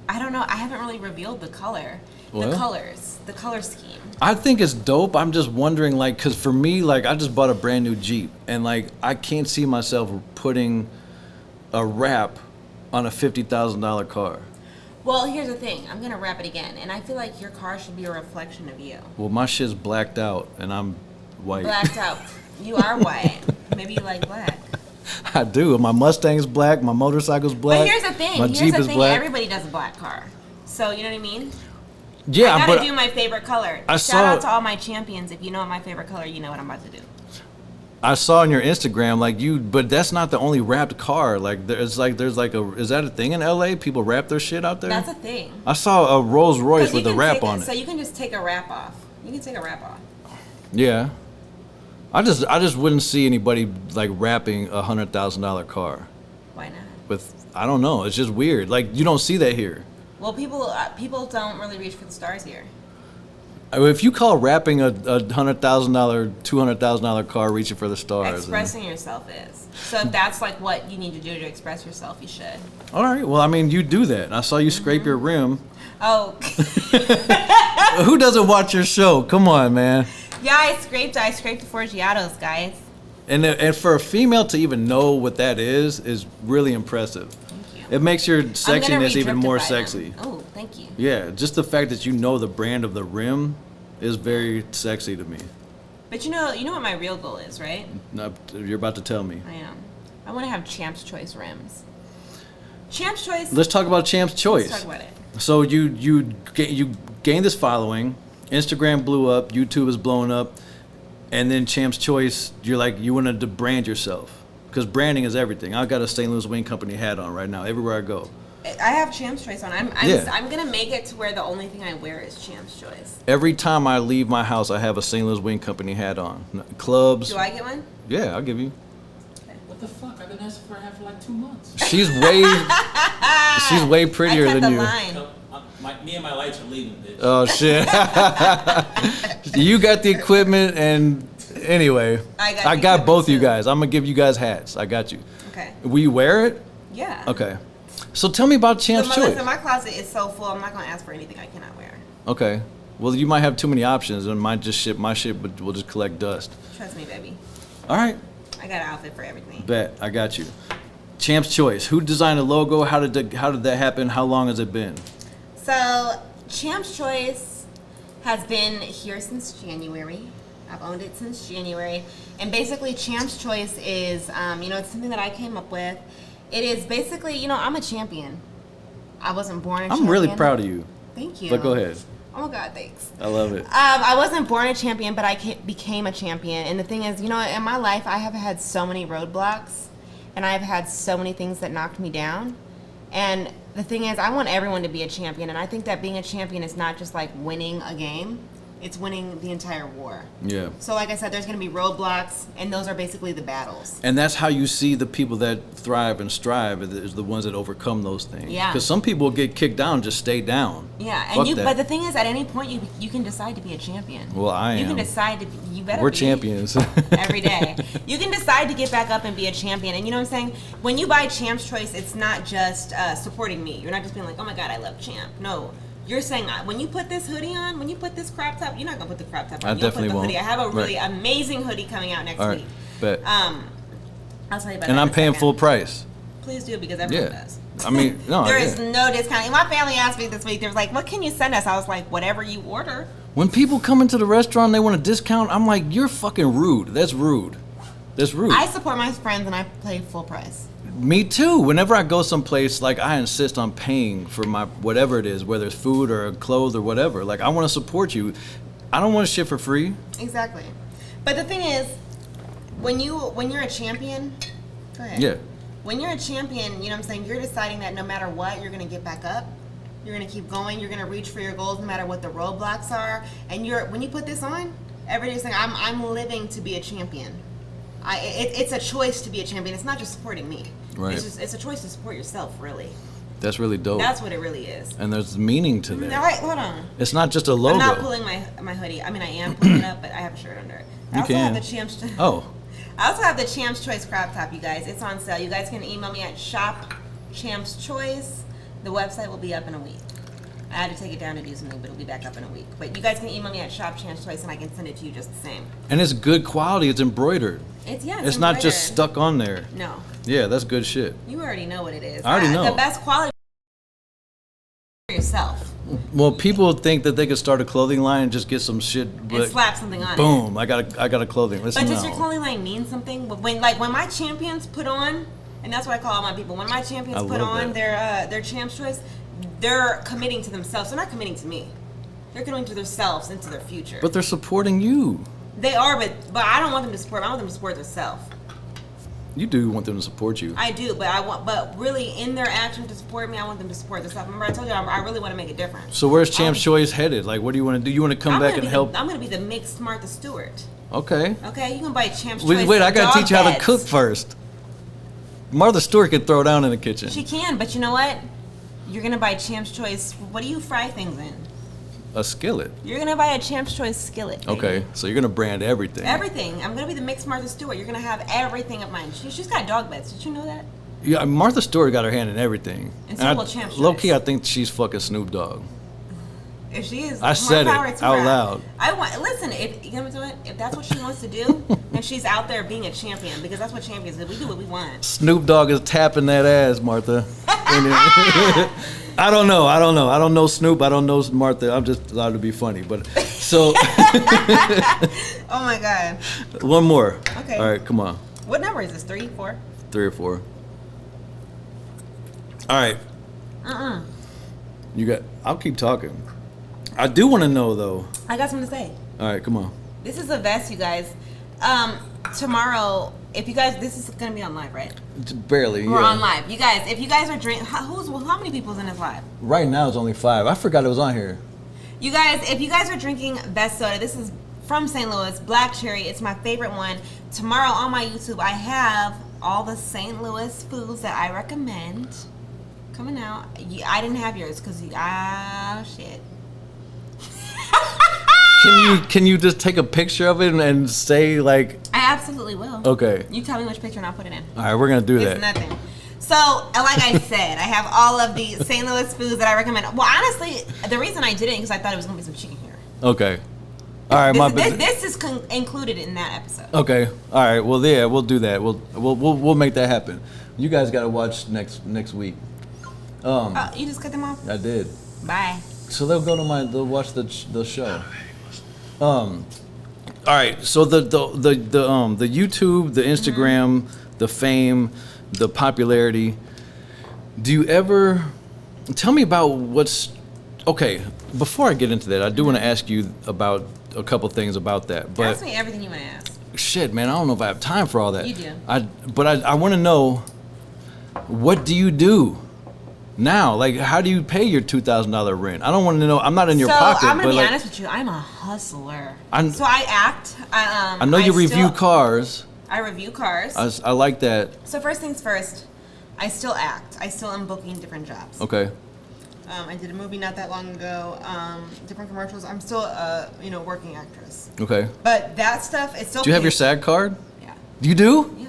I don't know, I haven't really revealed the color. What? The color scheme. I think it's dope. I'm just wondering, like, because for me, like, I just bought a brand new Jeep, and, like, I can't see myself putting a wrap on a $50,000 car. Well, here's the thing. I'm gonna wrap it again, and I feel like your car should be a reflection of you. Well, my shit's blacked out, and I'm white. Blacked out. You are white. Maybe you like black. I do. My Mustang's black. My motorcycle's black. But here's the thing. My Jeep is black. Everybody does a black car. So you know what I mean? Yeah, I gotta do my favorite color. Shout out to all my champions. If you know what my favorite color, you know what I'm about to do. I saw on your Instagram but that's not the only wrapped car. Like there's like a, is that a thing in LA? People wrap their shit out there? That's a thing. I saw a Rolls Royce with a wrap on it. So you can just take a wrap off. You can take a wrap off. Yeah. I just wouldn't see anybody like wrapping $100,000 car. Why not? I don't know. It's just weird. Like you don't see that here. Well, people don't really reach for the stars here. If you call wrapping a $100,000, $200,000 car reaching for the stars, expressing yourself is. So if that's like what you need to do to express yourself, you should. All right. Well, I mean, you do that. I saw you scrape your rim. Oh. Who doesn't watch your show? Come on, man. Yeah, I scraped the Forgiatos, guys. And for a female to even know what that is really impressive. Thank you. It makes your sexiness even more sexy. Oh, thank you. Yeah, just the fact that you know the brand of the rim is very sexy to me. But you know what my real goal is, right? No, you're about to tell me. I am. I want to have Champ's Choice rims. Champ's Choice. Let's talk about Champ's Choice. Let's talk about it. So you gained this following. Instagram blew up. YouTube is blowing up. And then Champ's Choice, you wanted to brand yourself. Because branding is everything. I've got a St. Louis Wing Company hat on right now, everywhere I go. I have Champ's Choice on. I'm going to make it to where the only thing I wear is Champ's Choice. Every time I leave my house, I have a St. Louis Wing Company hat on. Clubs. Do I get one? Yeah, I'll give you. Okay. What the fuck? I've been asking for a hat for like 2 months. She's way prettier than you. Line. Me and my lights are leaving, bitch. Oh shit. You got the equipment, and anyway, I got both you guys. I'm gonna give you guys hats. I got you. Okay. Will you wear it? Yeah. Okay. So tell me about Champ's Choice. Listen, my closet is so full. I'm not gonna ask for anything I cannot wear. Okay. Well, you might have too many options, and my shit will just collect dust. Trust me, baby. All right. I got an outfit for everything. Bet. I got you. Champ's Choice. Who designed the logo? How did that happen? How long has it been? So, Champ's Choice has been here since January. I've owned it since January. And basically, Champ's Choice is, it's something that I came up with. It is basically, I'm a champion. I wasn't born a champion. I'm really proud of you. Thank you. But go ahead. Oh, my God, thanks. I love it. I wasn't born a champion, but I became a champion. And the thing is, in my life, I have had so many roadblocks. And I've had so many things that knocked me down. And the thing is, I want everyone to be a champion, and I think that being a champion is not just like winning a game, it's winning the entire war. Yeah. So like I said, there's going to be roadblocks, and those are basically the battles. And that's how you see the people that thrive and strive is the ones that overcome those things. Yeah. Because some people get kicked down, just stay down. Yeah, Fuck and that. But the thing is, at any point, you can decide to be a champion. Well, I am. You can decide to. You better. We're be champions. every day. You can decide to get back up and be a champion. And you know what I'm saying? When you buy Champ's Choice, it's not just supporting me. You're not just being like, oh my God, I love Champ. No. You're saying when you put this hoodie on, when you put this crop top, you're not gonna put the crop top on. I definitely put the won't. hoodie. I have a really amazing hoodie coming out next week. Bet. I'll tell you about that. And I'm in a paying second. full price. Please do, because everyone does. I mean, no. There is no discount. My family asked me this week. They was like, "What can you send us?" I was like, "Whatever you order." When people come into the restaurant and they want a discount, I'm like, you're fucking rude. That's rude. That's rude. I support my friends and I pay full price. Me too. Whenever I go someplace, like I insist on paying for my whatever it is, whether it's food or clothes or whatever. Like I want to support you. I don't want shit for free. Exactly. But the thing is, when you're a champion, go ahead. Yeah. When you're a champion, you know what I'm saying, you're deciding that no matter what, you're gonna get back up. You're gonna keep going. You're gonna reach for your goals no matter what the roadblocks are. And when you put this on, every day saying, I'm living to be a champion. It's a choice to be a champion. It's not just supporting me. Right. It's a choice to support yourself, really. That's really dope. That's what it really is. And there's meaning to that. All right, hold on. It's not just a logo. I'm not pulling my hoodie. I mean, I am pulling it up, but I have a shirt under it. I also have the Champ's. Oh. I also have the Champ's Choice crop top, you guys. It's on sale. You guys can email me at shopchampschoice. The website will be up in a week. I had to take it down to do something, but it'll be back up in a week. But you guys can email me at shopchampschoice, and I can send it to you just the same. And it's good quality. It's embroidered. It's It's not just stuck on there. No. Yeah, that's good shit. You already know what it is. I already know. The best quality Well, people think that they could start a clothing line and just get some shit. And slap something on boom, I got a clothing. Listen, but does your clothing line mean something? When my champions put on, and that's what I call all my people. When my champions put on their Champ's Choice, they're committing to themselves. They're not committing to me. They're committing to themselves and to their future. But they're supporting you. They are, but I don't want them to support. I want them to support themselves. You do want them to support you. I do, but really in their action to support me, I want them to support themselves. Remember, I told you I really want to make a difference. So where's Champ's Choice headed? Like, what do you want to do? You want to come back and help? I'm going to be the mixed Martha Stewart. Okay. Okay, you can buy Champ's Choice. Wait, I got to teach you how to cook first. Martha Stewart can throw down in the kitchen. She can, but you know what? You're going to buy Champ's Choice. What do you fry things in? A skillet. You're going to buy a Champ's Choice skillet. Baby. Okay, so you're going to brand everything. Everything. I'm going to be the mixed Martha Stewart. You're going to have everything of mine. She's got dog beds. Did you know that? Yeah, Martha Stewart got her hand in everything. And so will Champ's Choice. Low key, I think she's fucking Snoop Dogg. If she is, I said it out loud. Listen. If you know what, if that's what she wants to do, then she's out there being a champion because that's what champions do. We do what we want. Snoop Dogg is tapping that ass, Martha. I don't know. I don't know Snoop. I don't know Martha. I'm just allowed to be funny. But so. Oh my God. One more. Okay. All right, come on. What number is this? 3, 4? 3 or 4. All right. You got. I'll keep talking. I do want to know though. I got something to say. All right, come on. This is a vest, you guys. Tomorrow, if you guys, this is gonna be on live, right? Barely. We're on live. You guys, if you guys are drinking, how many people's in this live? Right now it's only 5. I forgot it was on here. You guys, if you guys are drinking Best Soda, this is from St. Louis, Black Cherry. It's my favorite one. Tomorrow on my YouTube, I have all the St. Louis foods that I recommend coming out. I didn't have yours because shit. Can you just take a picture of it and say like? I absolutely will. Okay. You tell me which picture and I'll put it in. All right, we're gonna do that. It's nothing. So, like I said, I have all of the St. Louis foods that I recommend. Well, honestly, the reason I did it because I thought it was gonna be some chicken here. Okay. All right, this is included in that episode. Okay. All right. Well, yeah, we'll do that. We'll make that happen. You guys got to watch next week. You just cut them off? I did. Bye. So they'll watch the show. All right. So the YouTube, the Instagram, the fame, the popularity. Do you ever tell me about what's okay? Before I get into that, I do want to ask you about a couple things about that. But ask me everything you want to ask. Shit, man, I don't know if I have time for all that. You do. I want to know, what do you do now? Like, how do you pay your $2,000 rent? I don't want to know. I'm not in your pocket. So I'm gonna be like, honest with you. I'm a hustler. So I act. I know you review cars. I review cars. I like that. So first things first, I still act. I still am booking different jobs. Okay. I did a movie not that long ago. Different commercials. I'm still a working actress. Okay. But that stuff, it's still. Do you have your SAG card? Yeah. You do? Yeah.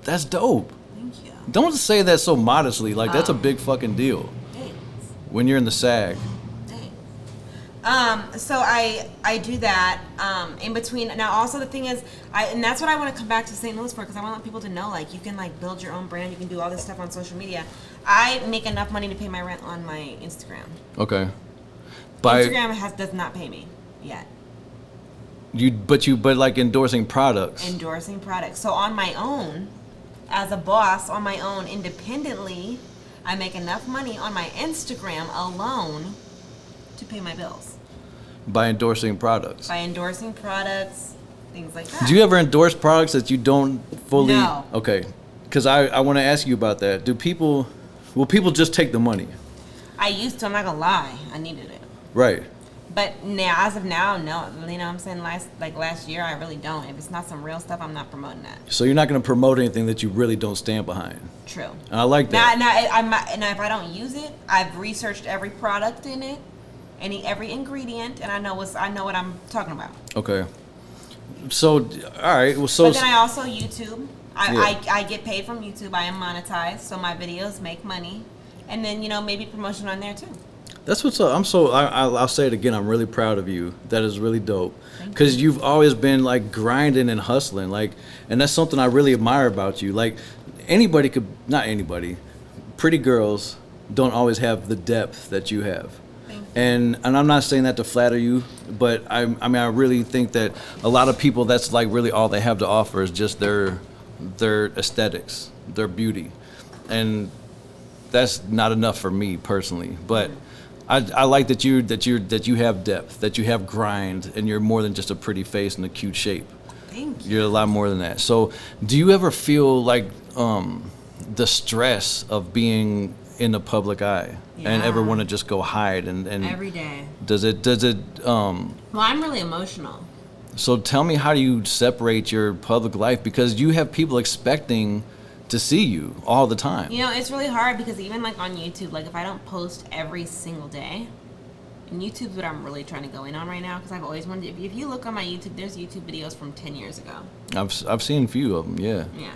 That's dope. Thank you. Don't say that so modestly. Like, that's a big fucking deal. Thanks. When you're in the SAG. Thanks. So I do that in between. Now, also the thing is, and that's what I want to come back to St. Louis for, because I want people to know, like, you can like build your own brand. You can do all this stuff on social media. I make enough money to pay my rent on my Instagram. Okay. Instagram does not pay me yet. But like endorsing products. Endorsing products. So on my own, as a boss, on my own, independently, I make enough money on my Instagram alone to pay my bills. By endorsing products. By endorsing products, things like that. Do you ever endorse products that you don't fully? No. Okay. Because I want to ask you about that. Will people just take the money? I used to. I'm not gonna lie. I needed it. Right. But now, as of now, no. You know what I'm saying? Last year, I really don't. If it's not some real stuff, I'm not promoting that. So you're not going to promote anything that you really don't stand behind. True. And I like that. Now, if I don't use it, I've researched every product in it, every ingredient, and I know what I'm talking about. Okay. So, all right. Well, so. But then I also YouTube. I get paid from YouTube. I am monetized, so my videos make money, and then maybe promotion on there too. That's what's up. I'll say it again. I'm really proud of you. That is really dope. Because you've always been like grinding and hustling, and that's something I really admire about you. Like, not anybody, pretty girls don't always have the depth that you have. And I'm not saying that to flatter you, but I mean, I really think that a lot of people, that's like really all they have to offer is just their aesthetics, their beauty. And that's not enough for me personally. But I like that you have depth, that you have grind, and you're more than just a pretty face and a cute shape. Thank you. You're a lot more than that. So do you ever feel like the stress of being in the public eye and ever want to just go hide and every day? Does it Well, I'm really emotional. So tell me, how do you separate your public life, because you have people expecting to see you all the time? You know, it's really hard because even like on YouTube, like if I don't post every single day, and YouTube's what I'm really trying to go in on right now, because I've always wanted. If you look on my YouTube, there's YouTube videos from 10 years ago. I've seen a few of them. Yeah. Yeah.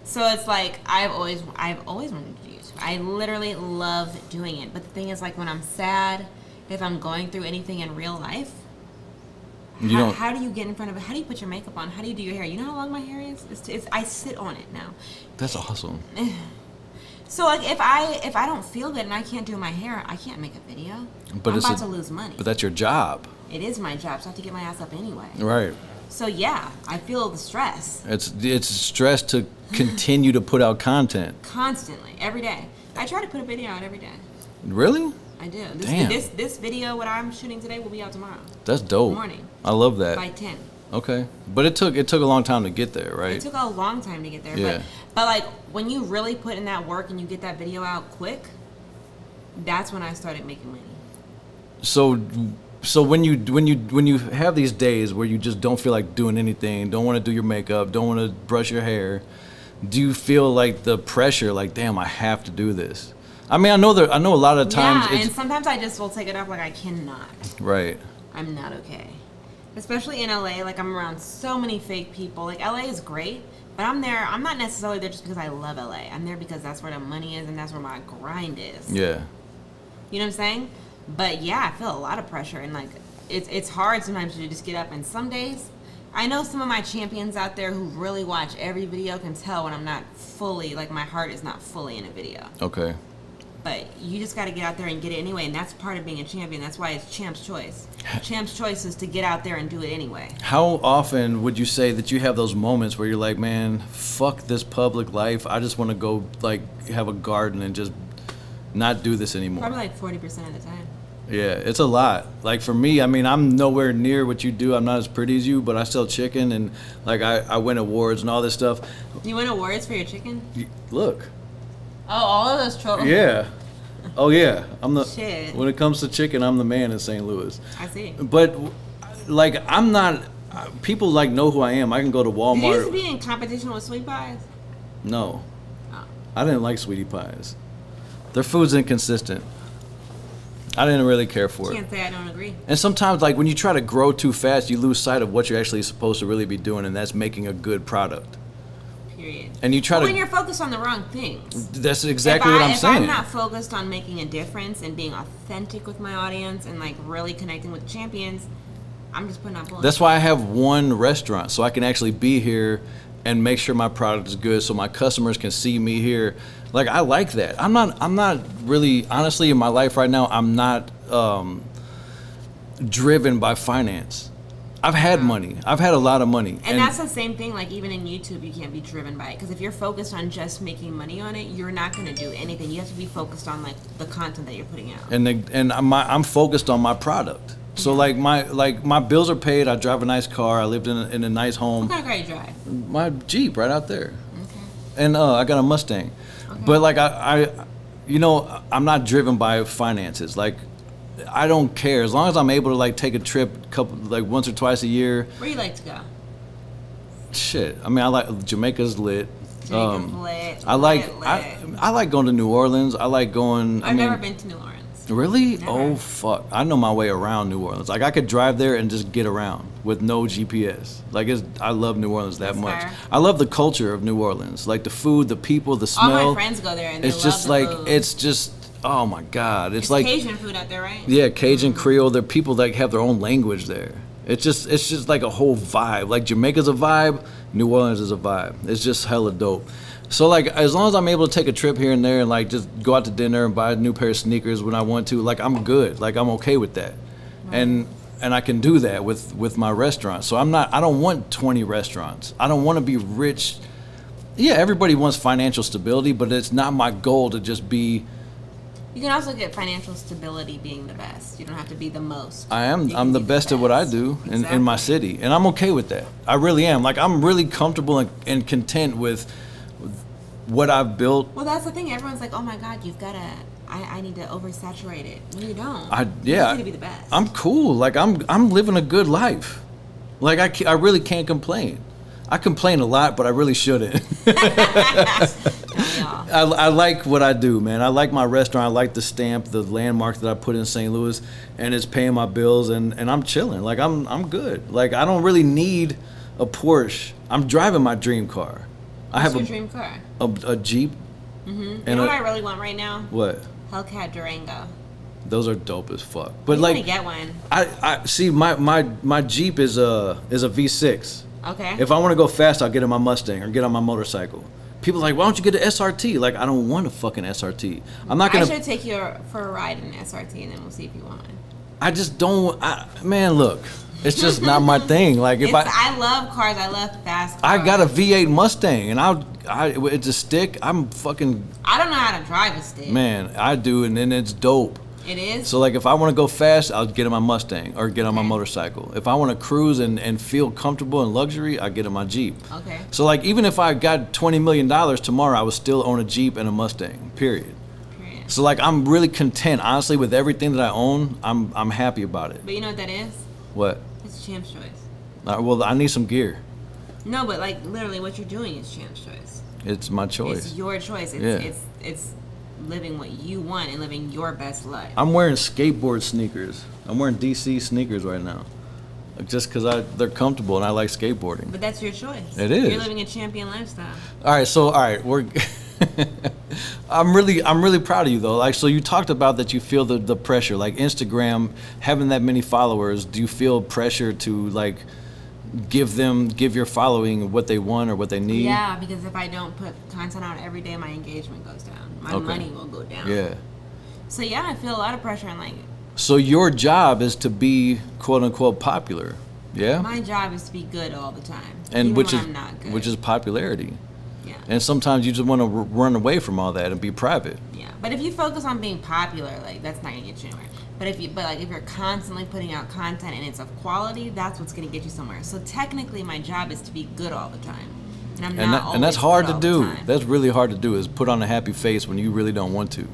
So it's like I've always wanted to do YouTube. I literally love doing it. But the thing is, like when I'm sad, if I'm going through anything in real life, how do you get in front of it? How do you put your makeup on? How do you do your hair? You know how long my hair is? I sit on it now. That's awesome. So like if I don't feel good and I can't do my hair, I can't make a video. But I'm about to lose money. But that's your job. It is my job, so I have to get my ass up anyway. Right. So yeah, I feel the stress. It's stress to continue to put out content. Constantly, every day. I try to put a video out every day. Really? I do. Damn. This video, what I'm shooting today, will be out tomorrow. That's dope. Morning. I love that. By 10. Okay, but it took a long time to get there, right? It took a long time to get there. Yeah. But like when you really put in that work and you get that video out quick, that's when I started making money. So when you have these days where you just don't feel like doing anything, don't want to do your makeup, don't want to brush your hair, do you feel like the pressure, like, damn, I have to do this? I mean, I know a lot of times. Yeah, and sometimes I just will take it off like I cannot. Right. I'm not okay. Especially in LA, like I'm around so many fake people. Like LA is great, but I'm not necessarily there just because I love LA. I'm there because that's where the money is and that's where my grind is. Yeah. You know what I'm saying? But yeah, I feel a lot of pressure and like it's hard sometimes to just get up, and some days I know some of my champions out there who really watch every video can tell when I'm not fully, like my heart is not fully in a video. Okay. But you just got to get out there and get it anyway, and that's part of being a champion. That's why it's champ's choice. Champ's choice is to get out there and do it anyway. How often would you say that you have those moments where you're like, man, fuck this public life, I just want to go like have a garden and just not do this anymore? Probably like 40% of the time. Yeah, it's a lot. Like for me, I mean, I'm nowhere near what you do. I'm not as pretty as you, but I sell chicken, and like I win awards and all this stuff. You win awards for your chicken? Look. Oh, all of those trolls. Yeah. Oh yeah. I'm the. Shit. When it comes to chicken, I'm the man in St. Louis. I see. But like, I'm not. People like know who I am. I can go to Walmart. Did you used to be in competition with sweet pies? No. Oh. I didn't like sweetie pies. Their food's inconsistent. I didn't really care for it. Can't say I don't agree. And sometimes, like, when you try to grow too fast, you lose sight of what you're actually supposed to really be doing, and that's making a good product. Period. And you try to. When you're focused on the wrong things. That's exactly what I'm saying. If I'm not focused on making a difference and being authentic with my audience and like really connecting with champions, I'm just putting out bullshit. That's why I have one restaurant, so I can actually be here and make sure my product is good, so my customers can see me here. Like, I like that. I'm not really, honestly, in my life right now, I'm not driven by finance. I've had money. I've had a lot of money. And that's the same thing, like even in YouTube, you can't be driven by it. Because if you're focused on just making money on it, you're not going to do anything. You have to be focused on like the content that you're putting out. And I'm focused on my product. So like my bills are paid. I drive a nice car. I lived in a nice home. What kind of car you drive? My Jeep right out there. Okay. And I got a Mustang. Okay. But like I'm not driven by finances. Like, I don't care as long as I'm able to like take a trip once or twice a year. Where you like to go? Shit, I mean, I like Jamaica's lit. Jamaica's lit. I like going to New Orleans. I like going. I've never been to New Orleans. Really? Never. Oh fuck! I know my way around New Orleans. Like, I could drive there and just get around with no GPS. Like, I love New Orleans that much. Fair. I love the culture of New Orleans. Like the food, the people, the smell. All my friends go there and they it's love just the like food. it's just. Oh my God! It's like Cajun food out there, right? Yeah, Cajun Creole. There are people that have their own language there. It's just like a whole vibe. Like Jamaica's a vibe, New Orleans is a vibe. It's just hella dope. So like, as long as I'm able to take a trip here and there and like just go out to dinner and buy a new pair of sneakers when I want to, like I'm good. Like I'm okay with that, and I can do that with my restaurant. So I don't want 20 restaurants. I don't want to be rich. Yeah, everybody wants financial stability, but it's not my goal to just be. You can also get financial stability being the best. You don't have to be the most. I'm the best at what I do in my city, and I'm okay with that. I really am. Like I'm really comfortable and content with what I've built. Well, that's the thing. Everyone's like, "Oh my God, you've got to." I need to oversaturate it. No, you don't. You need to be the best. I'm cool. Like I'm living a good life. Like I really can't complain. I complain a lot, but I really shouldn't. I like what I do, man. I like my restaurant. I like the stamp, the landmark that I put in St. Louis, and it's paying my bills, and I'm chilling. Like I'm good. Like I don't really need a Porsche. I'm driving my dream car. What's your dream car? A Jeep. Mm-hmm. You know what I really want right now? What? Hellcat Durango. Those are dope as fuck. But you like, want to get one. I see my Jeep is a V6. Okay. If I want to go fast, I'll get in my Mustang or get on my motorcycle. People are like, why don't you get an SRT? Like, I don't want a fucking SRT. I'm not gonna. I should take you for a ride in an SRT, and then we'll see if you want one. I just don't. Man, look, it's just not my thing. Like, if I love cars. I love fast cars. I got a V8 Mustang, and it's a stick. I'm fucking. I don't know how to drive a stick. Man, I do, and then it's dope. It is? So like if I want to go fast, I'll get in my Mustang or get on my motorcycle. If I want to cruise and feel comfortable in luxury, I get in my Jeep. Okay. So like even if I got $20 million tomorrow, I would still own a Jeep and a Mustang, period. So like I'm really content, honestly, with everything that I own. I'm happy about it. But you know what that is? What? It's Champ's choice. Well, I need some gear. No, but like literally what you're doing is Champ's choice. It's my choice. It's your choice. It's living what you want and living your best life. I'm wearing skateboard sneakers. I'm wearing DC sneakers right now, just because they're comfortable and I like skateboarding. But that's your choice. It is. You're living a champion lifestyle. All right, we're. I'm really proud of you though. Like, so you talked about that you feel the pressure, like Instagram having that many followers. Do you feel pressure to like give your following what they want or what they need? Yeah, because if I don't put content out every day, my engagement goes down. My money will go down. Yeah. So yeah, I feel a lot of pressure and like. So your job is to be quote unquote popular, yeah? My job is to be good all the time, and even when I'm not good. Which is popularity. Yeah. And sometimes you just want to run away from all that and be private. Yeah, but if you focus on being popular, like that's not gonna get you anywhere. But if you're constantly putting out content and it's of quality, that's what's gonna get you somewhere. So technically, my job is to be good all the time, and I'm not always and that's hard good to do. all the time. That's really hard to do. Is put on a happy face when you really don't want to.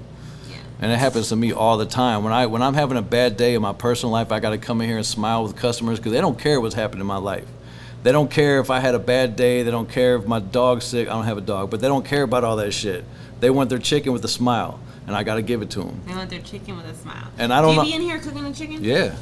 Yeah. And it happens to me all the time. When I'm having a bad day in my personal life, I got to come in here and smile with customers because they don't care what's happening in my life. They don't care if I had a bad day. They don't care if my dog's sick. I don't have a dog, but they don't care about all that shit. They want their chicken with a smile, and I got to give it to them. They want their chicken with a smile. And I don't know. Do you be in here cooking the chicken? Yeah.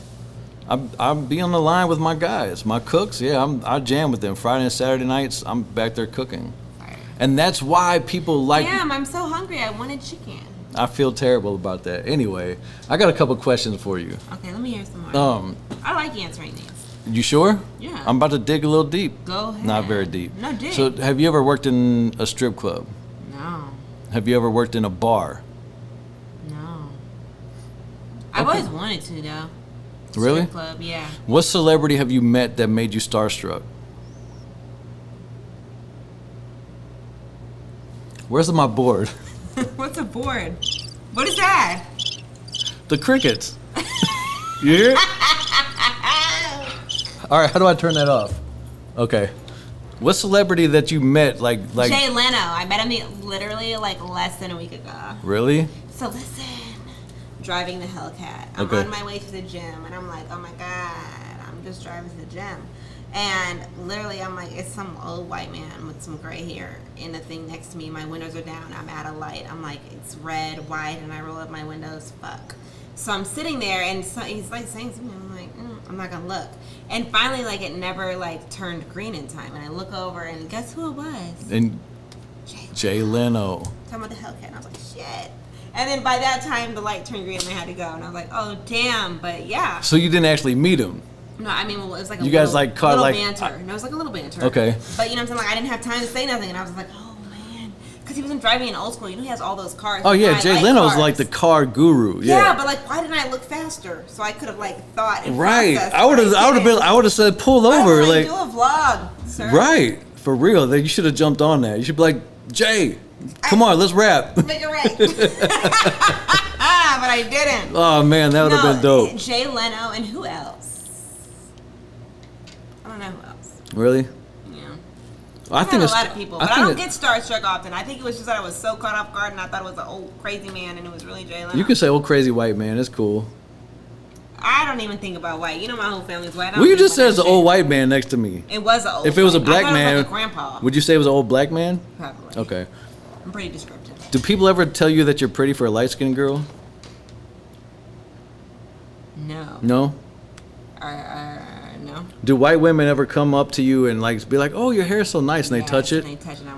I'm be on the line with my guys, my cooks. Yeah, I jam with them. Friday and Saturday nights, I'm back there cooking. Right. And that's why people like. Damn, I'm so hungry. I wanted chicken. I feel terrible about that. Anyway, I got a couple questions for you. Okay, let me hear some more. I like answering these. You sure? Yeah. I'm about to dig a little deep. Go ahead. Not very deep. No, dig. So, have you ever worked in a strip club? No. Have you ever worked in a bar? No. I've always wanted to, though. Really? Strip club, yeah. What celebrity have you met that made you starstruck? Where's my board? What's a board? What is that? The crickets. You hear it? All right, how do I turn that off? Okay. What celebrity that you met, like Jay Leno. I met him literally like less than a week ago. Really? So listen, driving the Hellcat. I'm on my way to the gym, and I'm like, oh my God, I'm just driving to the gym. And literally, I'm like, it's some old white man with some gray hair in the thing next to me. My windows are down. I'm at a light. I'm like, it's red, white, and I roll up my windows. Fuck. So I'm sitting there, and so he's like saying something. I'm like, I'm not gonna look. And finally, like it never like turned green in time. And I look over, and guess who it was? And Jay Leno. Talking about the Hellcat, and I was like, shit. And then by that time, the light turned green, and I had to go. And I was like, oh damn. But yeah. So you didn't actually meet him? No, I mean, well, it was like a you guys like caught little like banter. No, it was like a little banter. Okay. But you know what I'm saying? Like I didn't have time to say nothing, and I was like, oh man. Because he wasn't driving in old school. You know he has all those cars. Oh yeah, Jay Leno's cars. like the car guru. Yeah, but like, why didn't I look faster? So I could have like thought. And right. processed, I would have said pull over. Why like do a vlog, sir? Right. For real. You should have jumped on that. You should be like, Jay, come on, let's rap. Make it right. But I didn't. Oh man, that would have been dope. Jay Leno and who else? I don't know who else. Really? I think a lot of people, but I don't get starstruck often. I think it was just that I was so caught off guard and I thought it was an old crazy man and it was really Jay Leno. You can say old crazy white man. It's cool. I don't even think about white. You know my whole family's white. Well, you just said it's an old white man next to me. It was an old. If it was a black man, it was like a grandpa. Would you say it was an old black man? Probably. Okay. I'm pretty descriptive. Do people ever tell you that you're pretty for a light-skinned girl? No. No? No. Do white women ever come up to you and like be like, "Oh, your hair is so nice," and they touch it?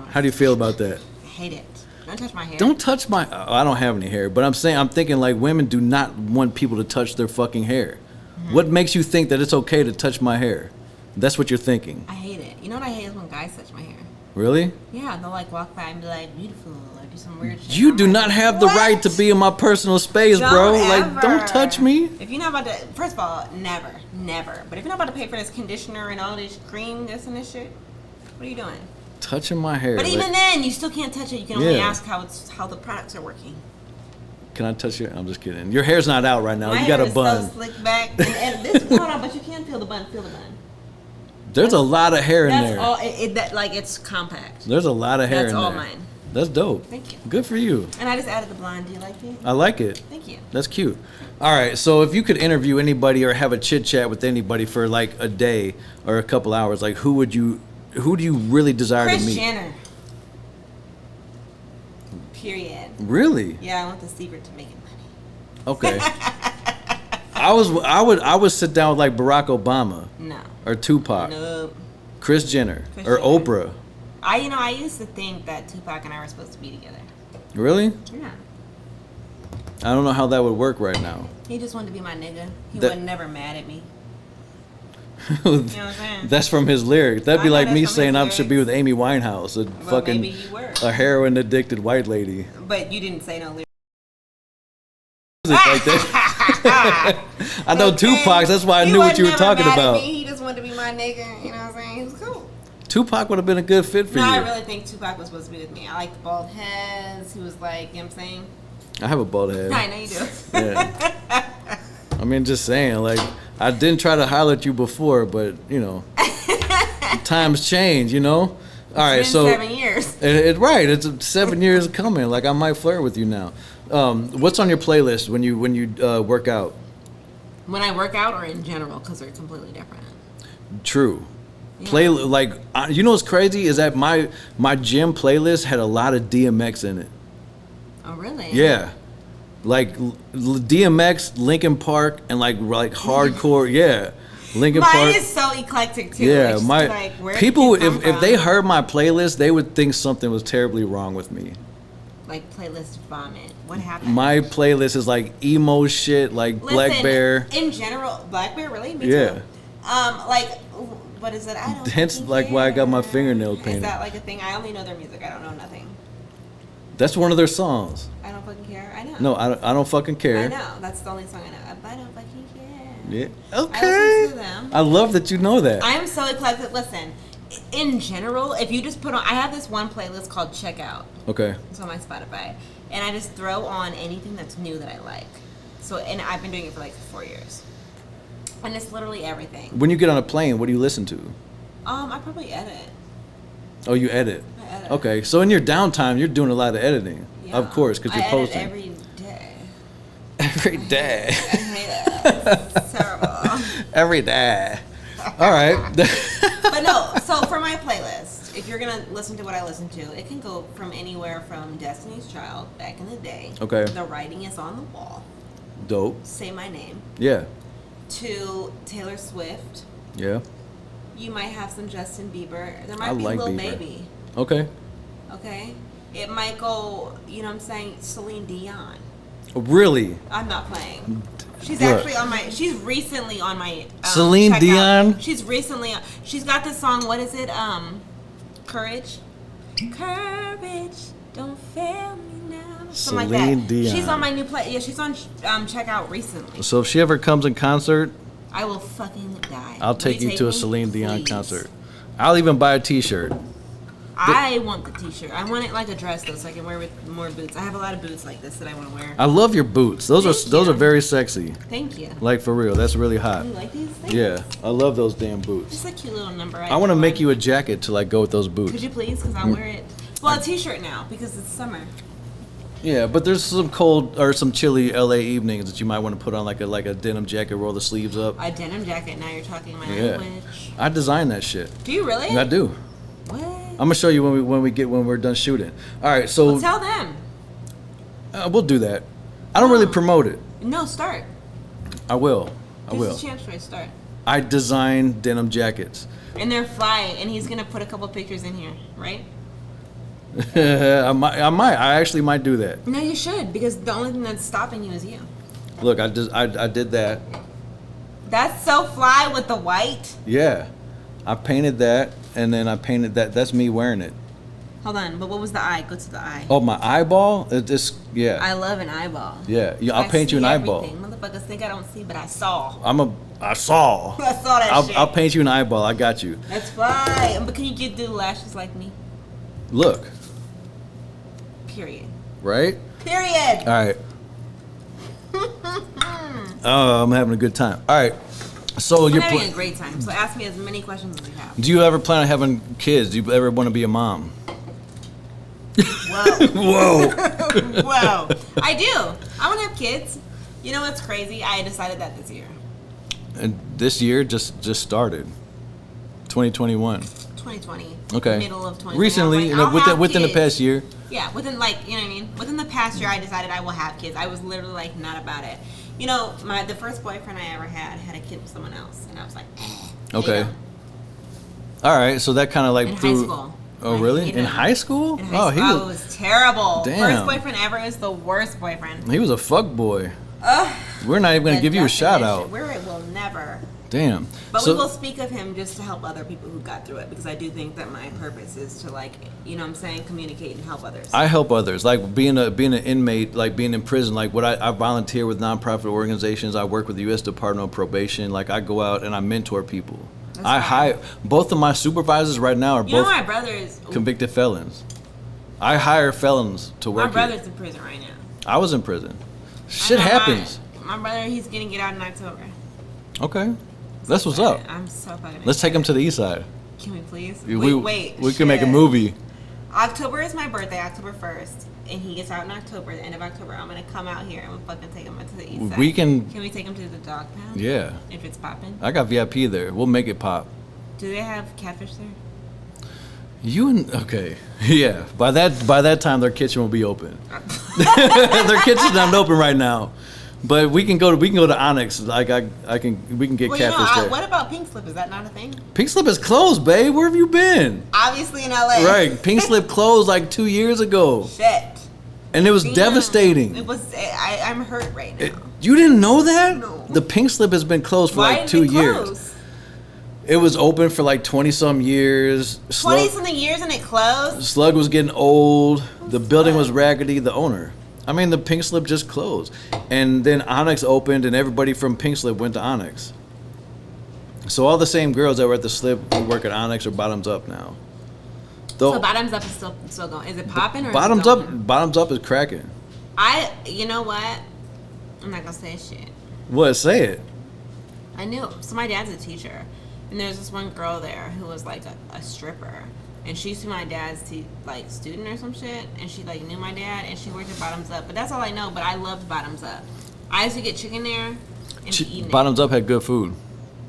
How do you feel about that? I hate it. Don't touch my hair. Don't touch my. I don't have any hair, but I'm thinking like women do not want people to touch their fucking hair. Mm-hmm. What makes you think that it's okay to touch my hair? That's what you're thinking. I hate it. You know what I hate is when guys touch my hair. Really? Yeah, they'll like walk by and be like, beautiful, or do some weird shit. You do not have the right to be in my personal space, bro. Like, don't touch me. If you're not about to, first of all, never. But if you're not about to pay for this conditioner and all this cream, this and this shit, what are you doing? Touching my hair. But even then, you still can't touch it. You can only ask how the products are working. Can I touch your? I'm just kidding. Your hair's not out right now. My you got hair a bun. is so slick back. and this, hold on, but you can feel the bun. Feel the bun. There's a lot of hair in that's there. All, like it's compact. There's a lot of hair in there. That's all mine. That's dope. Thank you. Good for you. And I just added the blonde. Do you like it? I like it. Thank you. That's cute. All right, so if you could interview anybody or have a chit chat with anybody for like a day or a couple hours, like who do you really desire to meet? Kris Jenner. Period. Really? Yeah, I want the secret to making money. Okay. I would sit down with like Barack Obama. No. Or Tupac. Nope. Kris Jenner. Or Oprah. I used to think that Tupac and I were supposed to be together. Really? Yeah. I don't know how that would work right now. He just wanted to be my nigga. He was never mad at me. You know what I'm saying? That's from his lyrics. That'd be like me saying I should be with Amy Winehouse, a heroin addicted white lady. But you didn't say no lyrics. Like that. I know Tupac. That's why I knew what you were talking about. He just wanted to be my nigga. You know what I'm saying? He was cool. Tupac would have been a good fit for you. No, I really think Tupac was supposed to be with me. I like the bald heads. He was like, you know what I'm saying? I have a bald head. I know you do. Yeah. I mean, just saying, like, I didn't try to holler at you before, but, you know, times change, you know? All right, it's been 7 years. Right, it's 7 years coming. Like, I might flirt with you now. What's on your playlist when you work out? When I work out or in general, because they're completely different. True. Yeah. You know what's crazy is that my gym playlist had a lot of DMX in it. Oh, really? Yeah. Like DMX, Linkin Park, and like hardcore, yeah. Linkin Park. Mine is so eclectic too. Yeah, where people if they heard my playlist, they would think something was terribly wrong with me. Like playlist vomit. What happened? My playlist is like emo shit, like Black Bear. In general, Black Bear, really? Me yeah. Too. What is it? I don't. Hence, like why I got my fingernails painted. Is that like a thing? I only know their music. I don't know nothing. That's one of their songs. I don't fucking care. I know. No, I don't fucking care. I know. That's the only song I know. I don't fucking care. Yeah. Okay. I listen to them. I love that you know that. I'm so eclectic. Listen, in general, if you just put on, I have this one playlist called Checkout. Okay. It's on my Spotify, and I just throw on anything that's new that I like. So, and I've been doing it for like 4 years, and it's literally everything. When you get on a plane, what do you listen to? I probably edit. Oh, you edit. I edit. Okay, so in your downtime, you're doing a lot of editing. Yeah. Of course, because you're posting. Every day. Every day. I hate it. It's terrible. Every day. All right. But no, so for my playlist, if you're going to listen to what I listen to, it can go from anywhere from Destiny's Child, back in the day. Okay. The Writing is on the Wall. Dope. Say My Name. Yeah. To Taylor Swift. Yeah. You might have some Justin Bieber. There might I be like Lil Bieber. Baby. Okay. Okay. It might go, you know what I'm saying, Celine Dion. Really? I'm not playing. She's Look. actually on my, she's recently on my Celine checkout. Dion? She's recently, she's got this song, what is it? Courage. Courage. Don't fail me now. Something Celine like that. Dion. She's on my new play. Yeah, she's on Checkout recently. So if she ever comes in concert, I will fucking die. I'll take you to a Celine Dion concert. I'll even buy a T-shirt. I want the T-shirt. I want it like a dress though, so I can wear with more boots. I have a lot of boots like this that I want to wear. I love your boots. Those are very sexy. Thank you. Like for real, that's really hot. You like these things? Yeah, I love those damn boots. It's a cute little number. I want to make you a jacket to like go with those boots. Could you please? Because I'll wear it. Well, a T-shirt now because it's summer. Yeah, but there's some cold or some chilly LA evenings that you might want to put on like a denim jacket, roll the sleeves up. A denim jacket. Now you're talking my Yeah, language. I designed that shit. Do you really? I do. What? I'm gonna show you when we're done shooting. All right, so Well, tell them. we'll do that. I don't really promote it. No, start. I will. This is Champ's choice. Start. I design denim jackets. And they're fly, and he's gonna put a couple pictures in here, right? I actually might do that. No, you should, because the only thing that's stopping you is you. Look, I did that. That's so fly with the white. Yeah, I painted that, and then I painted that. That's me wearing it. Hold on, but what was the eye? Go to the eye. Oh, my eyeball? Yeah. I love an eyeball. Yeah, I'll paint you an eyeball. Motherfuckers think I don't see, but I saw. I saw. I saw that shit. I'll paint you an eyeball. I got you. That's fly. But can you do the lashes like me? Look. Period. Right? Period. All right. Oh, I'm having a good time. All right. So I'm having a great time. So ask me as many questions as you have. Do you ever plan on having kids? Do you ever want to be a mom? Whoa. Whoa. Whoa. I do. I want to have kids. You know what's crazy? I decided that this year. And this year just started. 2021. 2020. Okay. Middle of 2020. Recently, within the past year. Yeah, within you know what I mean? Within the past year, I decided I will have kids. I was literally like not about it. You know, the first boyfriend I ever had a kid with someone else, and I was like, okay. All right, so that kind of like in high school. Oh, really? In high school? In high school. It was terrible. Damn. First boyfriend ever was the worst boyfriend. He was a fuck boy. We're not even gonna give you a shout out. We will never. Damn. But we will speak of him just to help other people who got through it, because I do think that my purpose is to, like, you know what I'm saying, communicate and help others. I help others. Like being an inmate, like being in prison, like what I volunteer with nonprofit organizations. I work with the U.S. Department of Probation. Like I go out and I mentor people. I hire both of my supervisors right now are both my brother is convicted felons. I hire felons to work. My brother's in prison right now. I was in prison. Shit happens. My brother, he's gonna get out in October. Okay. That's what's up. I'm so fucking excited. Let's take him to the east side. Can we please? We can make a movie. October is my birthday, October 1st, and he gets out in October, the end of October. I'm gonna come out here and we'll fucking take him to the east side. Can we take him to the dog pound? Yeah. If it's popping. I got VIP there. We'll make it pop. Do they have catfish there? Okay. Yeah. By that time their kitchen will be open. Their kitchen's not open right now. But we can go to Onyx. Like we can get catfish there. What about Pink Slip? Is that not a thing? Pink Slip is closed, babe. Where have you been? Obviously in LA. Right. Pink Slip closed like 2 years ago. Shit. And it was devastating. It was. I'm hurt right now. You didn't know that? No. The Pink Slip has been closed for like 2 years. It was open for like 20-some years. 20-something years and it closed? Slug was getting old. The building was raggedy. The owner. I mean, the Pink Slip just closed. And then Onyx opened and everybody from Pink Slip went to Onyx. So all the same girls that were at the Slip who work at Onyx are Bottoms Up now. So Bottoms Up is still going. Is it popping or Bottoms is it going? Bottoms Up is cracking. You know what? I'm not gonna say shit. What? Say it. I knew. So my dad's a teacher, and there's this one girl there who was like a stripper, and she used to be my dad's student or some shit, and she like knew my dad, and she worked at Bottoms Up. But that's all I know. But I loved Bottoms Up. I used to get chicken there and be eating Bottoms Up had good food.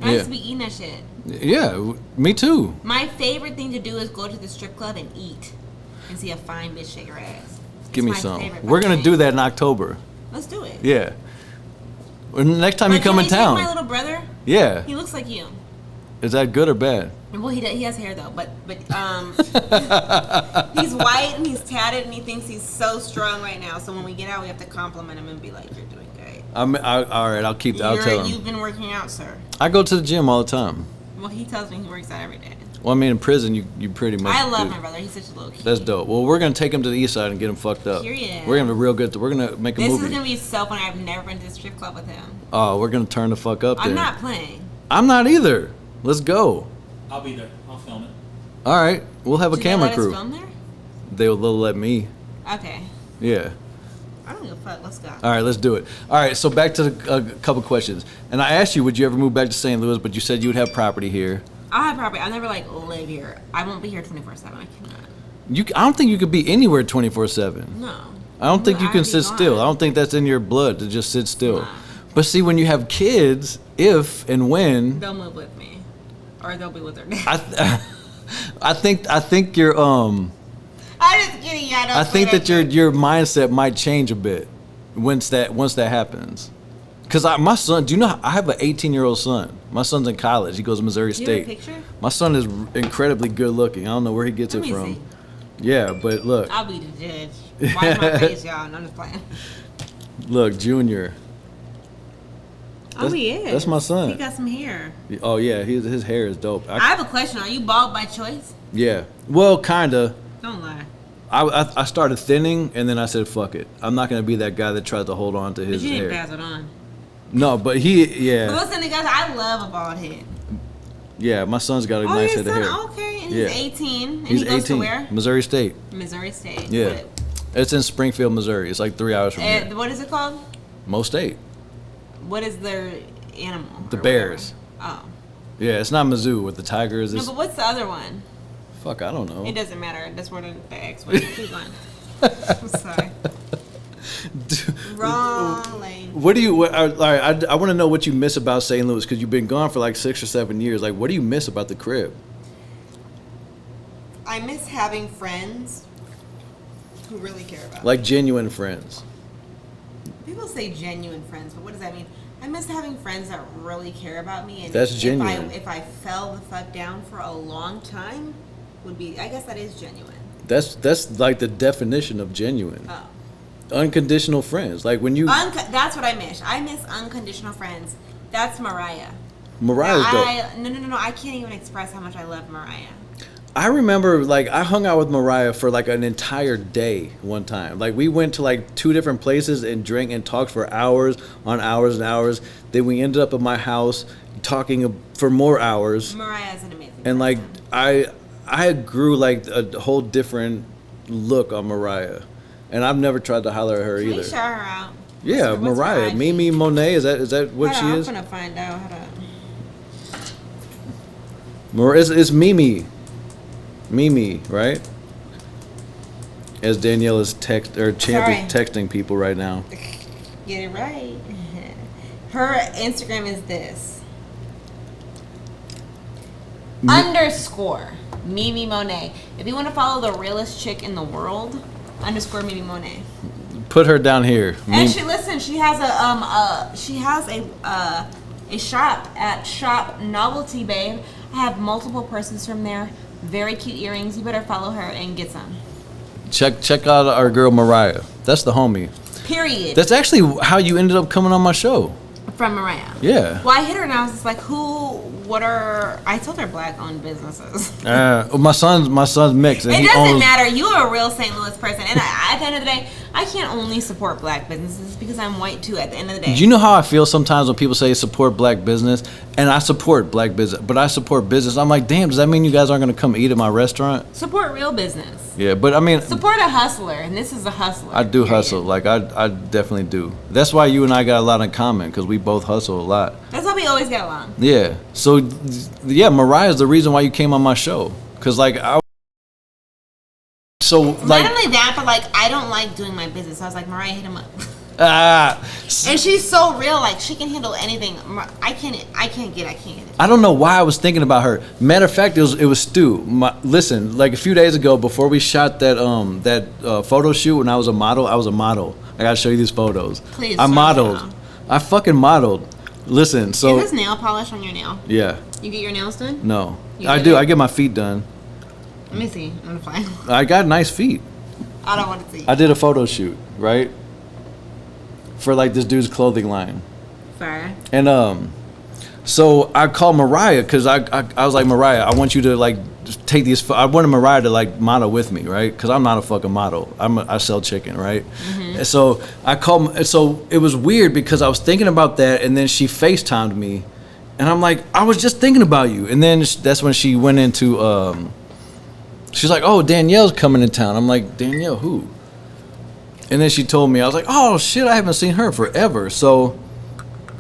I used to be eating that shit. Yeah, me too. My favorite thing to do is go to the strip club and eat, and see a fine bitch shake her ass. Give me some. We're gonna do that in October. Let's do it. Yeah. Well, next time you come in town. My little brother. Yeah. He looks like you. Is that good or bad? Well, he has hair though, but he's white and he's tatted and he thinks he's so strong right now. So when we get out, we have to compliment him and be like, "You're doing great." All right. I'll tell him. You've been working out, sir. I go to the gym all the time. Well, he tells me he works out every day. Well, I mean, in prison, you pretty much. I love my brother. He's such a little kid. That's dope. Well, we're gonna take him to the east side and get him fucked up. Period. We're gonna be real good. We're gonna make a movie. This is gonna be so funny. I've never been to a strip club with him. Oh, we're gonna turn the fuck up. I'm not playing. I'm not either. Let's go. I'll be there. I'll film it. All right, we'll have a camera crew. Us film there? They'll let me. Okay. Yeah. I don't give a fuck. Let's go. All right, let's do it. All right, so back to a couple questions. And I asked you, would you ever move back to St. Louis? But you said you would have property here. I'll have property. I'll never live here. I won't be here 24/7. I cannot. I don't think you could be anywhere 24/7. No. I don't think you can sit still. I don't think that's in your blood to just sit still. Nah. But see, when you have kids, if and when they'll move with me, or they'll be with their dad. I think you're I'm just kidding. Yeah, I think that your mindset might change a bit once that happens. Cause my son, do you know I have an 18-year-old son? My son's in college. He goes to Missouri State. Do you have a picture? My son is incredibly good looking. I don't know where he gets it from. See. Yeah, but look. I'll be the judge. Why my face, y'all? And I'm just playing. Look, Junior. He is. That's my son. He got some hair. Oh yeah, his hair is dope. I have a question. Are you bald by choice? Yeah. Well, kinda. Don't lie. I started thinning, and then I said, "Fuck it. I'm not gonna be that guy that tries to hold on to his hair." But you didn't hair. pass it on. No, but yeah. But listen, guys, I love a bald head. Yeah, my son's got a nice head of hair. Okay, and he's 18. And he's he goes 18. To where? Missouri State. Missouri State. Yeah. It's in Springfield, Missouri. It's like 3 hours from here. What is it called? Mo State. What is their animal? The Bears. Oh. Yeah, it's not Mizzou with the Tigers. No, but what's the other one? Fuck, I don't know. It doesn't matter. That's where the X was. Keep going. I'm sorry. Wrong lane. What do you? All right, I want to know what you miss about St. Louis because you've been gone for like 6 or 7 years. Like, what do you miss about the crib? I miss having friends who really care about me. Like genuine friends. People say genuine friends, but what does that mean? I miss having friends that really care about me. And that's genuine. If I fell the fuck down for a long time, I guess that is genuine. That's like the definition of genuine. Oh. Unconditional friends. Like when you. That's what I miss. I miss unconditional friends. That's Mariah. Mariah's dope. No. I can't even express how much I love Mariah. I remember, like, I hung out with Mariah for, like, an entire day one time. Like, we went to, like, 2 different places and drank and talked for hours on hours and hours. Then we ended up at my house talking for more hours. Mariah's an amazing And, like, person. I grew, like, a whole different look on Mariah. And I've never tried to holler at her either. Can we shout her out? Yeah, what's Mariah. Mimi Monet, is that what she is? I'm going to find out. It's Mimi. Mimi, right? As Danielle is texting people right now. Get it right. Her Instagram is this. _ Mimi Monet. If you want to follow the realest chick in the world, _ Mimi Monet. Put her down here. And she has a shop at Shop Novelty Babe. I have multiple purses from there. Very cute earrings. You better follow her and get some. Check out our girl Mariah. That's the homie. Period. That's actually how you ended up coming on my show. From Mariah. Yeah. Well, I hit her and I was just like, I told her black-owned businesses. My son's mixed. And it doesn't matter. You're a real St. Louis person. And at the end of the day, I can't only support black businesses because I'm white too at the end of the day. Do you know how I feel sometimes when people say support black business? And I support black business, but I support business. I'm like, damn, does that mean you guys aren't going to come eat at my restaurant? Support real business. Yeah, but I mean... Support a hustler, and this is a hustler. I do hustle. Like, I definitely do. That's why you and I got a lot in common, because we both hustle a lot. That's why we always get along. Yeah. So, yeah, Mariah's the reason why you came on my show. Because, like, not only that, but, like, I don't like doing my business. So I was like, Mariah, hit him up. And she's so real, like she can handle anything. I can't get it. I don't know why I was thinking about her. Matter of fact, it was Stu. Listen, like a few days ago, before we shot that photo shoot when I was a model. I gotta show you these photos. Please. I modeled. I fucking modeled. Listen, so is this nail polish on your nail? Yeah. You get your nails done? No, I do. I get my feet done. Let me see. I'm gonna find. I got nice feet. I don't want to see. I did a photo shoot, right? For like this dude's clothing line. Fair. And So I called Mariah because I was like, Mariah, I want you to like take these. I wanted Mariah to like model with me, right? Because I'm not a fucking model. I sell chicken, right? And so I called. And so it was weird because I was thinking about that, and then she FaceTimed me, and I'm like, I was just thinking about you. And then that's when she went into. She's like, oh, Danielle's coming to town. I'm like, Danielle, who? And then she told me, I was like, oh shit, I haven't seen her forever. So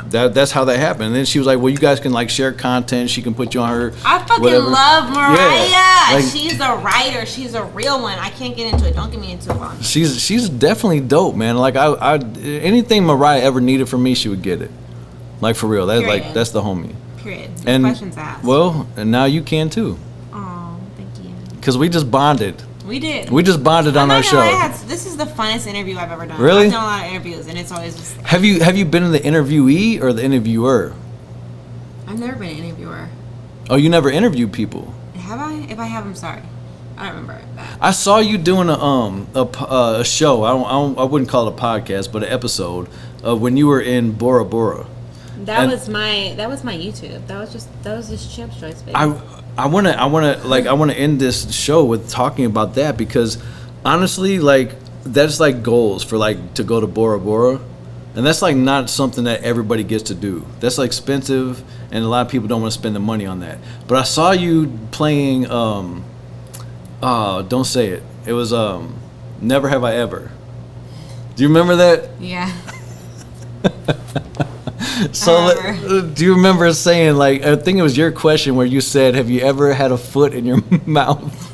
that's how that happened. And then she was like, well, you guys can like share content. She can put you on her. I fucking whatever. love Mariah. Yeah, like, she's a writer. She's a real one. I can't get into it. Don't get me into it. She's definitely dope, man. Like I anything Mariah ever needed from me, she would get it. Like for real. That's Period. like that's the homie. Period. And questions asked. Well, and now you can too. Oh, thank you. Because we just bonded. We did. We just bonded on our show. This is the funnest interview I've ever done. Really? I've done a lot of interviews, and it's always just. Have you been the interviewee or the interviewer? I've never been an interviewer. Oh, you never interviewed people? Have I? If I have, I'm sorry. I don't remember that. I saw you doing a show. I wouldn't call it a podcast, but an episode when you were in Bora Bora. That was my YouTube. That was just Champ's Choice, baby. I wanna end this show with talking about that because honestly, like that's like goals for like to go to Bora Bora, and that's like not something that everybody gets to do. That's like expensive, and a lot of people don't want to spend the money on that. But I saw you playing don't say it. It was Never Have I Ever. Do you remember that? Yeah. So do you remember saying, like, I think it was your question where you said, have you ever had a foot in your mouth?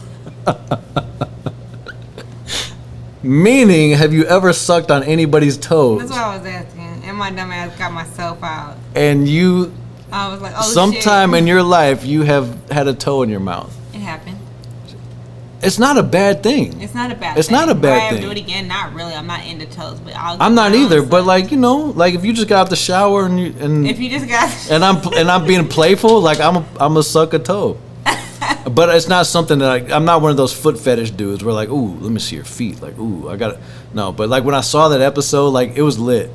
Meaning, have you ever sucked on anybody's toes? That's what I was asking. And my dumb ass got myself out. And you, I was like, oh, sometime shit. in your life, you have had a toe in your mouth. It happened. It's not a bad thing. It's not a bad It's thing. not a bad thing. Do it again? Not really. I'm not into toes, but I'm not either. But like, you know, like if you just got out the shower and if you just got and I'm being playful, like I'm a suck a toe. But it's not something that I'm not one of those foot fetish dudes where like, ooh, let me see your feet. Like, ooh, I got it. No, but like when I saw that episode, like it was lit.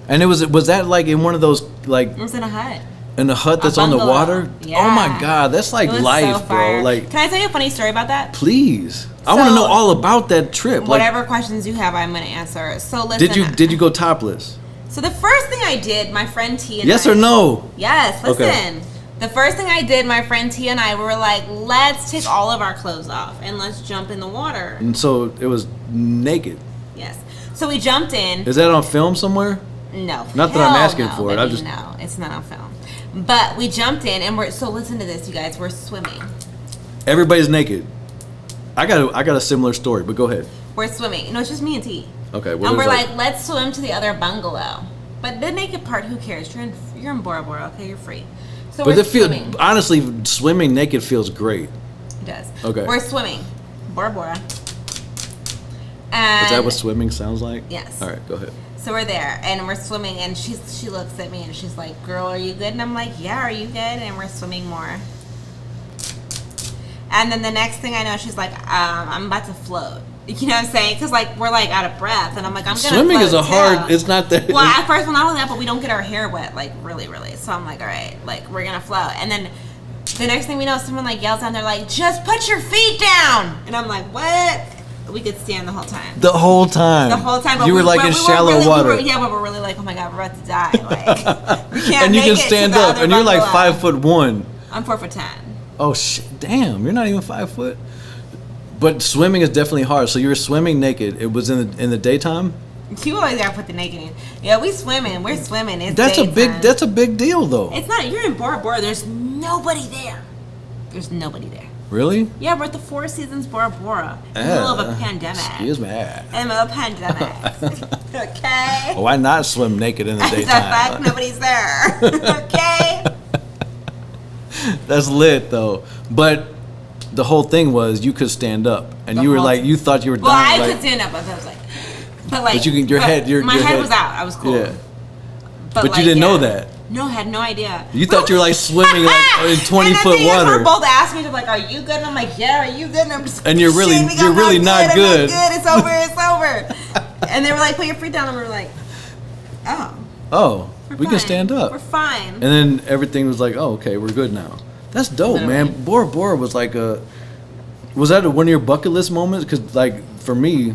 And was that like in one of those like it was in a hut. In the hut that's on the water? Yeah. Oh my God, that's like life, so bro. Like, can I tell you a funny story about that? Please. I want to know all about that trip. Whatever questions you have, I'm gonna answer. So listen. Did you go topless? So the first thing I did, my friend T and Yes or no? Yes, listen. Okay. The first thing I did, my friend T and I were like, let's take all of our clothes off and let's jump in the water. And so it was naked. Yes. So we jumped in. Is that on film somewhere? No. Not that I'm asking for it. I just no, it's not on film. But we jumped in and so listen to this, you guys. We're swimming. Everybody's naked. I got a similar story, but go ahead. We're swimming. No, it's just me and T. Okay. And we're like, let's swim to the other bungalow. But the naked part, who cares? You're in Bora Bora, okay? You're free. So but we're swimming. Honestly, swimming naked feels great. It does. Okay. We're swimming. Bora Bora. And is that what swimming sounds like? Yes. All right, go ahead. So we're there, and we're swimming, and she looks at me, and she's like, girl, are you good? And I'm like, yeah, are you good? And we're swimming more. And then the next thing I know, she's like, I'm about to float. You know what I'm saying? Because, like, we're, like, out of breath, and I'm like, I'm going to Swimming float is a hard, it's not that. Well, at first, well, not only that, but we don't get our hair wet, like, really, really. So I'm like, all right, like, we're going to float. And then the next thing we know, someone, like, yells down there, like, just put your feet down. And I'm like, what? We could stand the whole time. The whole time. The whole time. But you were like in shallow water. But we're really like, oh my God, we're about to die. Like, we can't and you make can stand up, and you're like 5'1". I'm 4'10". Oh shit! Damn, you're not even 5 foot. But swimming is definitely hard. So you were swimming naked. It was in the daytime. You always gotta put the naked in. Yeah, we swimming. We're swimming. It's that's daytime. That's a big deal though. It's not. You're in Bora Bora. There's nobody there. There's nobody there. Really? Yeah, we're at the Four Seasons Bora Bora in the middle of a pandemic. Excuse me. In the middle of a pandemic. Okay? Why not swim naked in the daytime? The fact nobody's there. Okay? That's lit though. But the whole thing was you could stand up, and you were like, you thought you were dying. Well, I like, could stand up, but I was like, but you can, your head, my head was out. I was cool. Yeah. But like, you didn't know that. No, I had no idea. You thought you were like swimming like in 20-foot water. They both asked me to like, "Are you good?" And I'm like, "Yeah, are you good?" And I'm just and you're really not good. I'm not good. It's over. It's over. And they were like, "Put your feet down." And we were like, "Oh." Oh. We can stand up. We're fine. And then everything was like, oh, okay, we're good now. That's dope, man. Bora Bora was like was that one of your bucket list moments? Because, like, for me...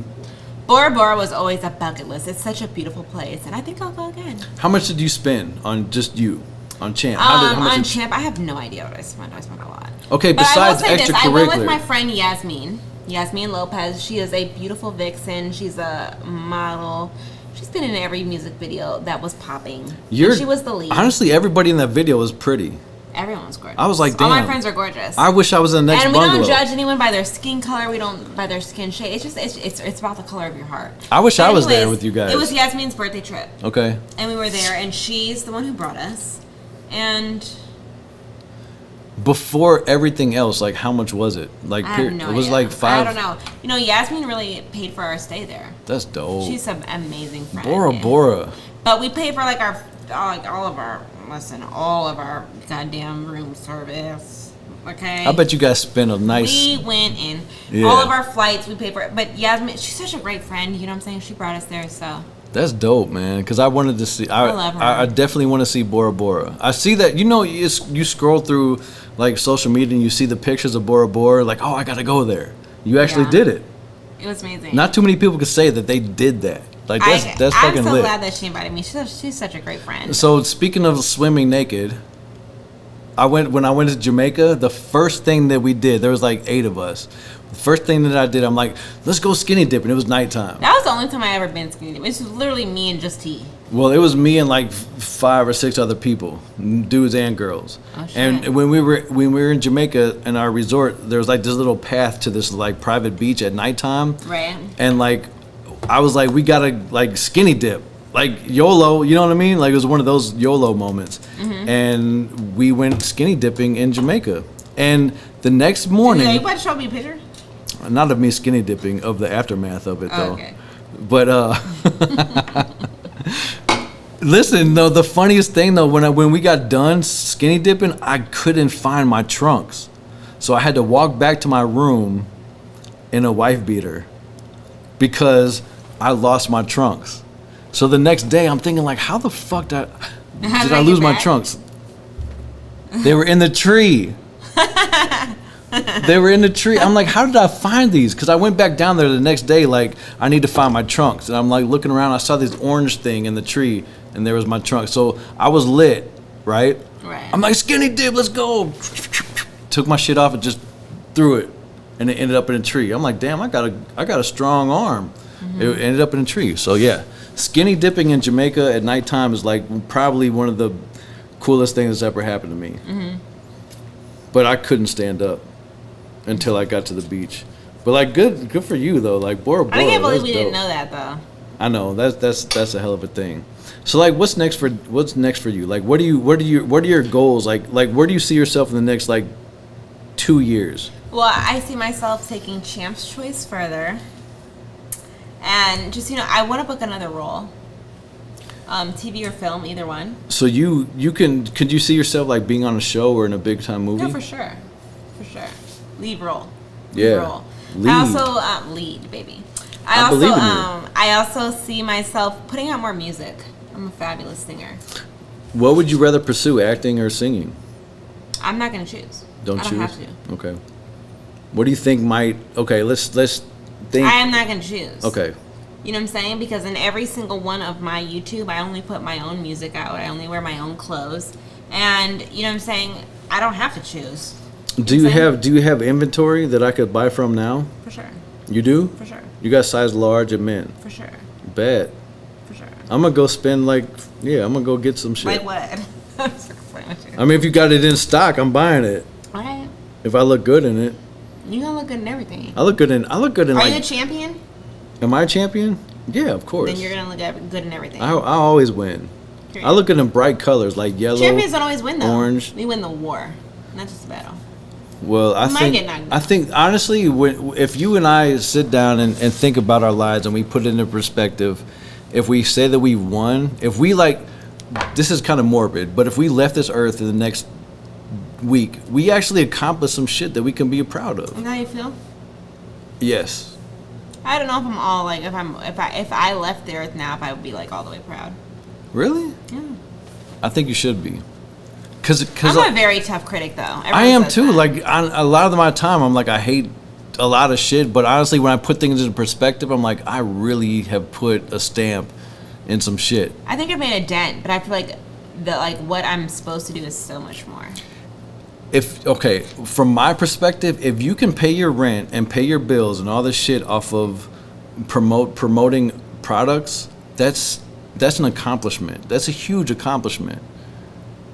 Bora Bora was always a bucket list. It's such a beautiful place, and I think I'll go again. How much did you spend on just you? On Champ? On Champ, I have no idea what I spent. I spent a lot. Okay, but besides extracurricular. I will say this. I went with my friend Yasmin Lopez. She is a beautiful vixen. She's a model. She's been in every music video that was popping. She was the lead. Honestly, everybody in that video was pretty. Everyone was gorgeous. I was like, damn. All my friends are gorgeous. I wish I was in the next bungalow. And we don't judge anyone by their skin color. We don't by their skin shade. It's just it's about the color of your heart. I wish I was there with you guys. It was Yasmin's birthday trip. Okay. And we were there, and she's the one who brought us. And before everything else, like, how much was it? Like, I have no idea. It was like $5. I don't know. You know, Yasmin really paid for our stay there. That's dope. She's an amazing friend. Bora Bora. But we paid for like all of our goddamn room service. Okay. I bet you guys spent a nice. We went in all of our flights. We paid for it. But Yasmin, she's such a great friend. You know what I'm saying? She brought us there, so. That's dope, man. Because I wanted to see. I love her. I definitely want to see Bora Bora. I see that. You know, you scroll through like social media and you see the pictures of Bora Bora. Like, oh, I gotta go there. You actually did it. It was amazing. Not too many people could say that they did that. Like, that's fucking lit. I'm so glad that she invited me. She's such a great friend. So speaking of swimming naked, when I went to Jamaica, the first thing that we did, there was like 8 of us. The first thing that I did, I'm like, let's go skinny dipping. It was nighttime. That was the only time I ever been skinny dipping. It was literally me and just T. Well, it was me and like 5 or 6 other people, dudes and girls. Oh, shit. And when we were in Jamaica in our resort, there was like this little path to this like private beach at nighttime. Right. And like, I was like, we gotta like skinny dip. Like YOLO, you know what I mean? Like, it was one of those YOLO moments. Mm-hmm. And we went skinny dipping in Jamaica. And the next morning... You about to show me a picture? Not of me skinny dipping, of the aftermath of it, though. Okay. But, listen, though, the funniest thing, though, when we got done skinny dipping, I couldn't find my trunks. So I had to walk back to my room in a wife beater because I lost my trunks. So the next day, I'm thinking, like, how the fuck did I lose my trunks? They were in the tree. They were in the tree. I'm like, how did I find these? Because I went back down there the next day, like, I need to find my trunks. And I'm, like, looking around. I saw this orange thing in the tree, and there was my trunk. So I was lit, right? Right. I'm like, skinny dip, let's go. Took my shit off and just threw it, and it ended up in a tree. I'm like, damn, I got a strong arm. Mm-hmm. It ended up in a tree. So, yeah. Skinny dipping in Jamaica at nighttime is like probably one of the coolest things that's ever happened to me. Mm-hmm. But I couldn't stand up until I got to the beach. But like, good for you though. Like Bora Bora. I can't believe we didn't know that though. I know that's a hell of a thing. So like, what's next for you? Like, what are your goals? Like where do you see yourself in the next like 2 years? Well, I see myself taking Champ's Choice further. And just, you know, I want to book another role. TV or film, either one. So could you see yourself like being on a show or in a big time movie? No, for sure. Lead role. Yeah. Lead. I also lead, baby. I believe in you. I also see myself putting out more music. I'm a fabulous singer. What would you rather pursue, acting or singing? I'm not gonna choose. I don't have to. Okay. What do you think might? Okay, let's think. I am not gonna choose. Okay. You know what I'm saying? Because in every single one of my YouTube, I only put my own music out. I only wear my own clothes, and you know what I'm saying? I don't have to choose. Do you have inventory that I could buy from now? For sure. You do? For sure. You got size large and men? For sure. Bet. For sure. I'm gonna go spend I'm gonna go get some shit. Like what? I'm just playing with you. I mean, if you got it in stock, I'm buying it. Okay. If I look good in it. You gonna look good in everything. I look good in. Are you a champion? Am I a champion? Yeah, of course. Then you're gonna look good in everything. I always win. Period. I look good in bright colors like yellow. Champions don't always win though. Orange. We win the war, not just the battle. Well, I think honestly, if you and I sit down and think about our lives and we put it into perspective, if we say that we won, if we this is kind of morbid, but if we left this earth in the next week, we actually accomplished some shit that we can be proud of. Is that how you feel? Yes. I don't know if I'm all if I left the earth now, if I would be all the way proud. Really? Yeah. I think you should be. Cause I'm a very tough critic, though. Everyone I am says too. that. Like a lot of my time, I'm like I hate a lot of shit. But honestly, when I put things into perspective, I'm like I really have put a stamp in some shit. I think I've made a dent, but I feel like what I'm supposed to do is so much more. From my perspective, if you can pay your rent and pay your bills and all this shit off of promoting products, that's an accomplishment. That's a huge accomplishment.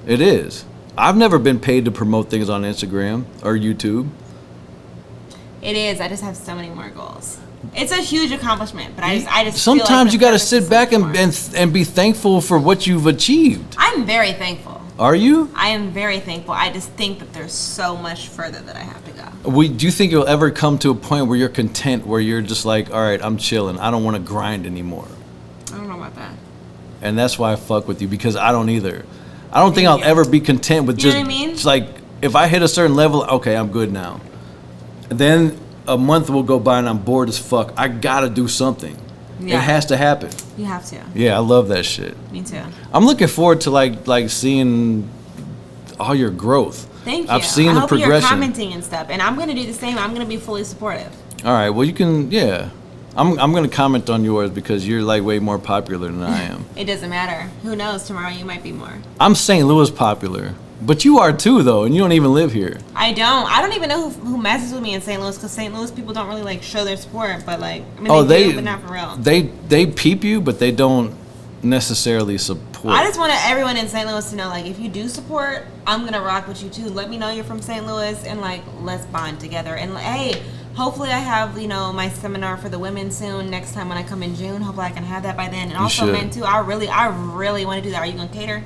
It is. I've never been paid to promote things on Instagram or YouTube. It is. I just have so many more goals. It's a huge accomplishment, but I just sometimes feel like you got to sit back and be thankful for what you've achieved. I'm very thankful. Are you? I am very thankful. I just think that there's so much further that I have to go. Do you think you'll ever come to a point where you're content, where you're just like, all right, I'm chilling. I don't want to grind anymore. I don't know about that. And that's why I fuck with you, because I don't either. I don't think I'll ever be content with You know what I mean? just like, if I hit a certain level, okay, I'm good now. And then a month will go by and I'm bored as fuck. I gotta do something. Yeah. It has to happen. You have to. Yeah, I love that shit. Me too. I'm looking forward to like seeing all your growth. Thank you. I've seen I the hope progression. You're commenting and stuff, and I'm gonna do the same. I'm gonna be fully supportive. All right. Well, you can. Yeah. I'm gonna comment on yours because you're like way more popular than I am. It doesn't matter. Who knows? Tomorrow you might be more. I'm St. Louis popular, but you are too though, and you don't even live here. I don't even know who messes with me in St. Louis, because St. Louis people don't really like show their support. But like, I mean, they do, but not for real. They peep you, but they don't necessarily support. I just want everyone in St. Louis to know, like, if you do support, I'm gonna rock with you too. Let me know you're from St. Louis, and like, let's bond together. And hey, hopefully I have, my seminar for the women soon. Next time when I come in June, hopefully I can have that by then. And also men too. I really want to do that. Are you gonna cater?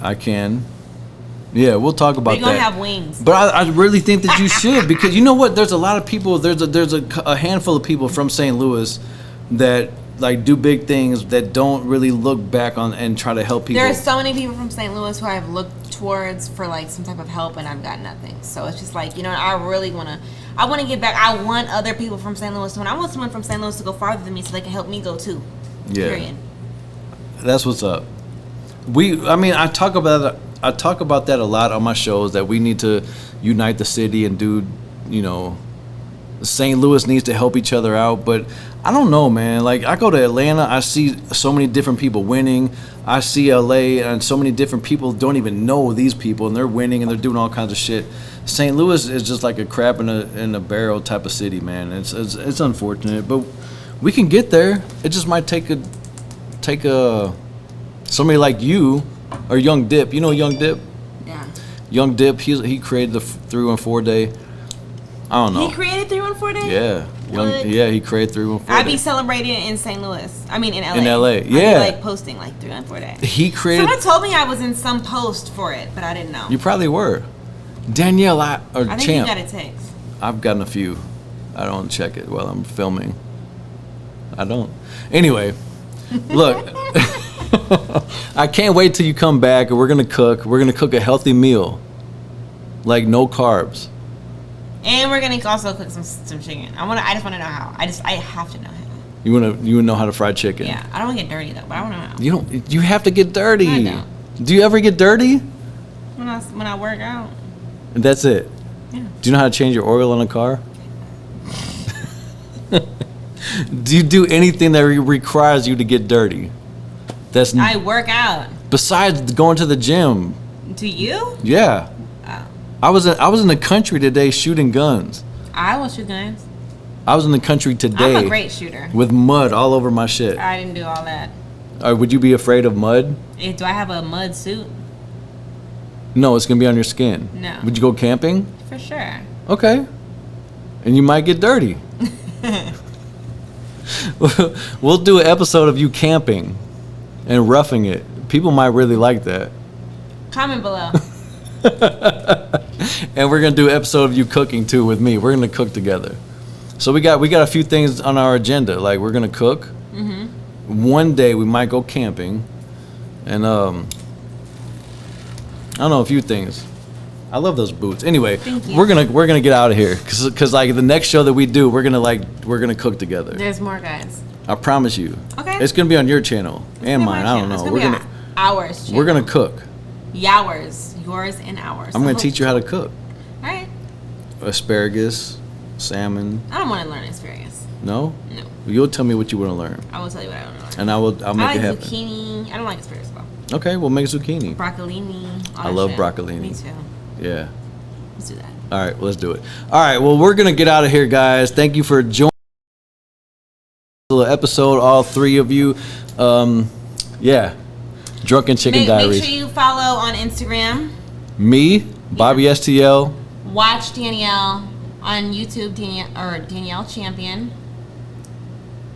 I can. Yeah, we'll talk about that. You're gonna have wings. But I really think that you should, because you know what? There's a lot of people. There's a handful of people from St. Louis that like do big things that don't really look back on and try to help people. There are so many people from St. Louis who I've looked towards for like some type of help, and I've got nothing. So it's just like, I want to give back. I want other people from St. Louis to, and I want someone from St. Louis to go farther than me so they can help me go too. Yeah. Period. That's what's up. I talk about that a lot on my shows, that we need to unite the city and do, St. Louis needs to help each other out. But I don't know, man. Like, I go to Atlanta, I see so many different people winning. I see LA, and so many different people don't even know these people, and they're winning and they're doing all kinds of shit. St. Louis is just like a crab in a barrel type of city, man. It's unfortunate, but we can get there. It just might take somebody like you or Young Dip. You know Young Dip? Yeah. Young Dip, he created the 314 day. I don't know. He created 314 day? Yeah. He created 314 day. I'd be celebrating it in St. Louis. I mean, in LA. In LA, I'd yeah. be like posting like 314 day. He created. Someone told me I was in some post for it, but I didn't know. You probably were. Danielle, I think Champ. you got a text. I've gotten a few. I don't check it while I'm filming. I don't. Anyway, look. I can't wait till you come back and we're gonna cook. We're gonna cook a healthy meal, like no carbs. And we're gonna also cook some chicken. I just want to know how. I have to know how. You wanna know how to fry chicken? Yeah, I don't want to get dirty though, but I want to know how. You have to get dirty. I don't. Do you ever get dirty? When I work out. And that's it. Yeah. Do you know how to change your oil on a car? Do you do anything that requires you to get dirty? I work out. Besides going to the gym. Do you? Yeah. Oh. I was in the country today shooting guns. I will shoot guns. I was in the country today. I'm a great shooter. With mud all over my shit. I didn't do all that. Would you be afraid of mud? Do I have a mud suit? No, it's gonna be on your skin. No. Would you go camping? For sure. Okay. And you might get dirty. We'll do an episode of you camping and roughing it. People might really like that. Comment below. And we're gonna do an episode of you cooking too with me. We're gonna cook together. So we got a few things on our agenda. Like, we're gonna cook. Mm-hmm. One day we might go camping, and I don't know, a few things. I love those boots. Anyway, Thank you. we're gonna get out of here because like the next show that we do, we're gonna cook together. There's more guys. I promise you. Okay. It's gonna be on your channel and be on mine. my I don't channel. know. It's Ours. Channel. We're gonna cook. Yours and ours. I'm gonna teach you how to cook. All right. Asparagus, salmon. I don't want to learn asparagus. No? No. You'll tell me what you want to learn. I will tell you what I want to learn. And I'll make it happen. Zucchini. I don't like asparagus though. Okay, we'll make zucchini. Broccolini. I love broccolini. Me too. Yeah. Let's do that. All right, let's do it. All right, well, we're gonna get out of here, guys. Thank you for joining the episode, all three of you. Yeah. Drunken Chicken Diaries. Make sure you follow on Instagram. Me, Bobby STL. Watch Danielle on YouTube, Danielle Champion.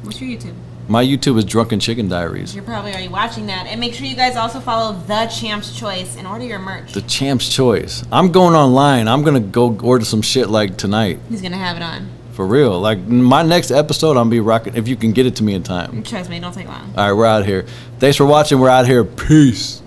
What's your YouTube? My YouTube is Drunken Chicken Diaries. You're probably already watching that. And make sure you guys also follow The Champ's Choice and order your merch. The Champ's Choice. I'm going online. I'm going to go order some shit like tonight. He's going to have it on. For real. Like my next episode, I'm going to be rocking if you can get it to me in time. Trust me, don't take long. All right, we're out here. Thanks for watching. We're out here. Peace.